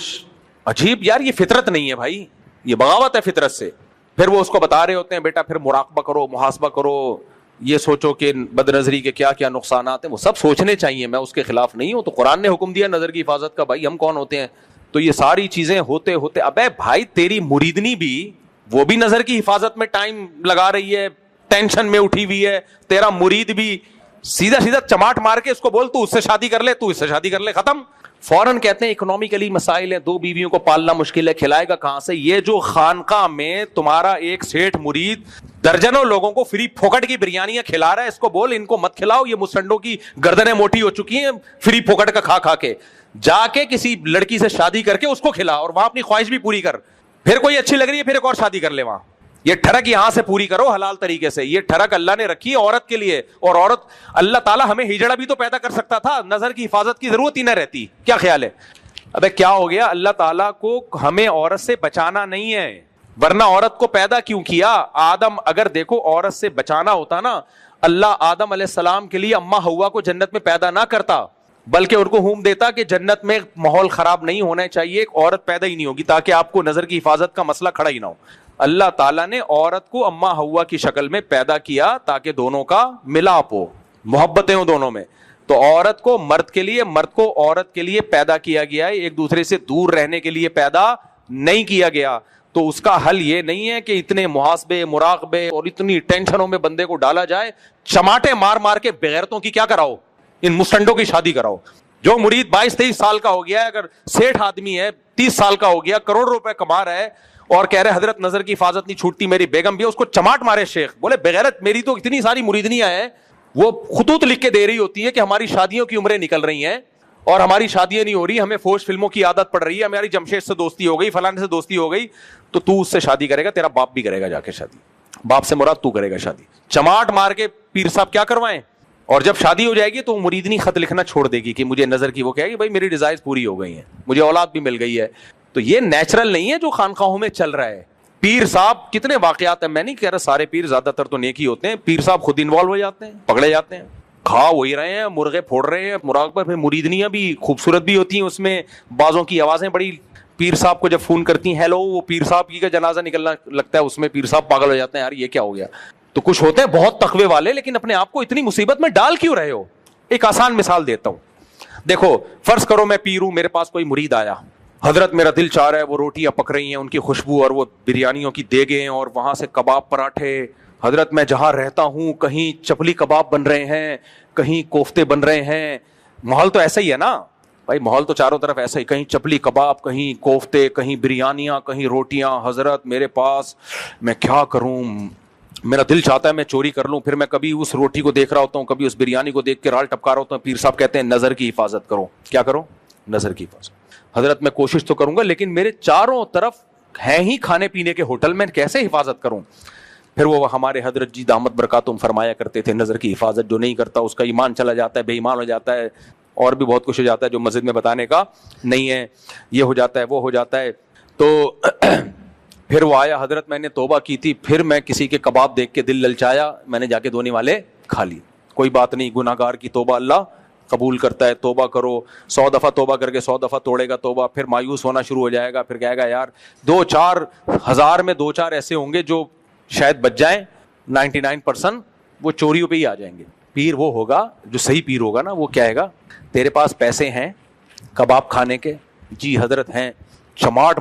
عجیب یار, یہ فطرت نہیں ہے بھائی, یہ بغاوت ہے فطرت سے. پھر وہ اس کو بتا رہے ہوتے ہیں بیٹا پھر مراقبہ کرو, محاسبہ کرو, یہ سوچو کہ بد نظری کے کیا کیا نقصانات ہیں, وہ سب سوچنے چاہیے, میں اس کے خلاف نہیں ہوں. تو قرآن نے حکم دیا نظر کی حفاظت کا, بھائی ہم کون ہوتے ہیں. تو یہ ساری چیزیں ہوتے ہوتے, ابے بھائی تیری مریدنی بھی وہ بھی نظر کی حفاظت میں ٹائم لگا رہی ہے, ٹینشن میں اٹھی ہوئی ہے. تیرا مرید بھی سیدھا سیدھا چماٹ مار کے اس کو بول تو اس سے شادی کر لے, تو اس سے شادی کر لے, ختم. فوراً کہتے ہیں اکنومیکلی مسائل ہیں, 2 بیویوں کو پالنا مشکل ہے, کھلائے گا کہاں سے. یہ جو خانقاہ میں تمہارا ایک سیٹھ مرید درجنوں لوگوں کو فری پھوکٹ کی بریانیاں کھلا رہا ہے, اس کو بول ان کو مت کھلاؤ, یہ مسٹنڈوں کی گردنیں موٹی ہو چکی ہیں فری پھوکٹ کا کھا کھا کے. جا کے کسی لڑکی سے شادی کر کے اس کو کھلا اور وہاں اپنی خواہش بھی پوری کر. پھر کوئی اچھی لگ رہی ہے پھر ایک اور شادی کر لے وہاں. یہ ٹھڑک یہاں سے پوری کرو حلال طریقے سے. یہ ٹھڑک اللہ نے رکھی ہے عورت کے لیے, اور عورت, اللہ تعالیٰ ہمیں ہجڑا بھی تو پیدا کر سکتا تھا, نظر کی حفاظت کی ضرورت ہی نہ رہتی. کیا خیال ہے؟ ابے کیا ہو گیا, اللہ تعالیٰ کو ہمیں عورت سے بچانا نہیں ہے, ورنہ عورت کو پیدا کیوں کیا. آدم, اگر دیکھو عورت سے بچانا ہوتا نا, اللہ آدم علیہ السلام کے لیے اماں حوا کو جنت میں پیدا نہ کرتا, بلکہ ان کو حکم دیتا کہ جنت میں ماحول خراب نہیں ہونا چاہیے, ایک عورت پیدا ہی نہیں ہوگی تاکہ آپ کو نظر کی حفاظت کا مسئلہ کھڑا ہی نہ ہو. اللہ تعالیٰ نے عورت کو اماں حوا کی شکل میں پیدا کیا تاکہ دونوں کا ملاپ ہو, محبتیں ہوں دونوں میں. تو عورت کو مرد کے لیے, مرد کو عورت کے لیے پیدا کیا گیا ہے, ایک دوسرے سے دور رہنے کے لیے پیدا نہیں کیا گیا. تو اس کا حل یہ نہیں ہے کہ اتنے محاسبے, مراقبے اور اتنی ٹینشنوں میں بندے کو ڈالا جائے. چماٹے مار مار کے بغیرتوں کی کیا کراؤ, ان مسٹنڈوں کی شادی کراؤ. جو مرید 22-23 سال کا ہو گیا ہے, اگر سیٹھ آدمی ہے 30 سال کا ہو گیا, کروڑ روپے کما رہا ہے اور کہہ رہے حضرت نظر کی حفاظت نہیں چھوٹتی, میری بیگم بھی ہے, اس کو چماٹ مارے شیخ. بولے بغیرت, میری تو اتنی ساری مریدنیاں ہیں, وہ خطوط لکھ کے دے رہی ہوتی ہے کہ ہماری شادیوں کی عمریں نکل رہی ہیں اور ہماری شادیاں نہیں ہو رہی, ہمیں فوش فلموں کی عادت پڑ رہی ہے, ہماری جمشید سے دوستی ہو گئی, فلانے سے دوستی ہو گئی, تو اس سے شادی کرے گا, تیرا باپ بھی کرے گا جا کے شادی, باپ سے مراد تو کرے گا شادی. چماٹ مار کے پیر صاحب کیا کروائیں, اور جب شادی ہو جائے گی تو مریدنی خط لکھنا چھوڑ دے گی کہ مجھے نظر کی, وہ کہے گی بھائی میری ڈیزائرز پوری ہو گئی ہیں, مجھے اولاد بھی مل گئی ہے. تو یہ نیچرل نہیں ہے جو خانقاہوں میں چل رہا ہے. پیر صاحب کتنے واقعات ہیں, میں نہیں کہہ رہا سارے پیر, زیادہ تر تو نیک ہی ہوتے ہیں, پیر صاحب خود انوالو ہو جاتے ہیں, پکڑے جاتے ہیں, کھا وہی رہے ہیں, مرغے پھوڑ رہے ہیں, مراقبہ میں مریدنیاں بھی خوبصورت بھی ہوتی ہیں, اس میں بازوں کی آوازیں بڑی, پیر صاحب کو جب فون کرتی ہیں ہیلو, وہ پیر صاحب کی کا جنازہ نکلنا لگتا ہے, اس میں پیر صاحب پاگل ہو جاتے ہیں, یار یہ کیا ہو گیا. تو کچھ ہوتے ہیں بہت تقوی والے, لیکن اپنے آپ کو اتنی مصیبت میں ڈال کیوں رہے ہو. ایک آسان مثال دیتا ہوں, دیکھو فرض کرو میں پیر ہوں, میرے پاس کوئی مرید آیا, حضرت میرا دل چاہ رہا ہے, وہ روٹیاں پک رہی ہیں, ان کی خوشبو اور وہ بریانیوں کی دیگیں ہیں, اور وہاں سے کباب پراٹھے, حضرت میں جہاں رہتا ہوں کہیں چپلی کباب بن رہے ہیں, کہیں کوفتے بن رہے ہیں, ماحول تو ایسا ہی ہے نا بھائی, ماحول تو چاروں طرف ایسا ہی, کہیں چپلی کباب, کہیں کوفتے, کہیں بریانیاں, کہیں روٹیاں. حضرت میرے پاس, میں کیا کروں, میرا دل چاہتا ہے میں چوری کر لوں, پھر میں کبھی اس روٹی کو دیکھ رہا ہوتا ہوں, کبھی اس بریانی کو دیکھ کے رال ٹپکا رہا ہوتا ہوں. پیر صاحب کہتے ہیں نظر کی حفاظت کرو. کیا کرو, نظر کی حفاظت. حضرت میں کوشش تو کروں گا, لیکن میرے چاروں طرف ہیں ہی کھانے پینے کے ہوٹل, میں کیسے حفاظت کروں. پھر وہ ہمارے حضرت جی دامت برکاتہم فرمایا کرتے تھے, نظر کی حفاظت جو نہیں کرتا اس کا ایمان چلا جاتا ہے, بے ایمان ہو جاتا ہے, اور بھی بہت کچھ ہو جاتا ہے جو مسجد میں بتانے کا نہیں ہے, یہ ہو جاتا ہے, وہ ہو جاتا ہے. تو پھر وہ آیا, حضرت میں نے توبہ کی تھی, پھر میں کسی کے کباب دیکھ کے دل للچایا, میں نے جا کے دھونے والے کھا لی. کوئی بات نہیں, گناہ گار کی توبہ اللہ قبول کرتا ہے, توبہ کرو. 100 دفعہ توبہ کر کے 100 دفعہ توڑے گا توبہ, پھر مایوس ہونا شروع ہو جائے گا, پھر کہے گا یار 2-4 ہزار میں 2-4 ایسے ہوں گے جو شاید بچ جائیں, 99% وہ چوریوں پہ ہی آ جائیں گے. پیر وہ ہوگا جو صحیح پیر ہوگا نا, وہ کہے گا تیرے پاس پیسے ہیں کباب کھانے کے, جی حضرت ہیں, چماٹ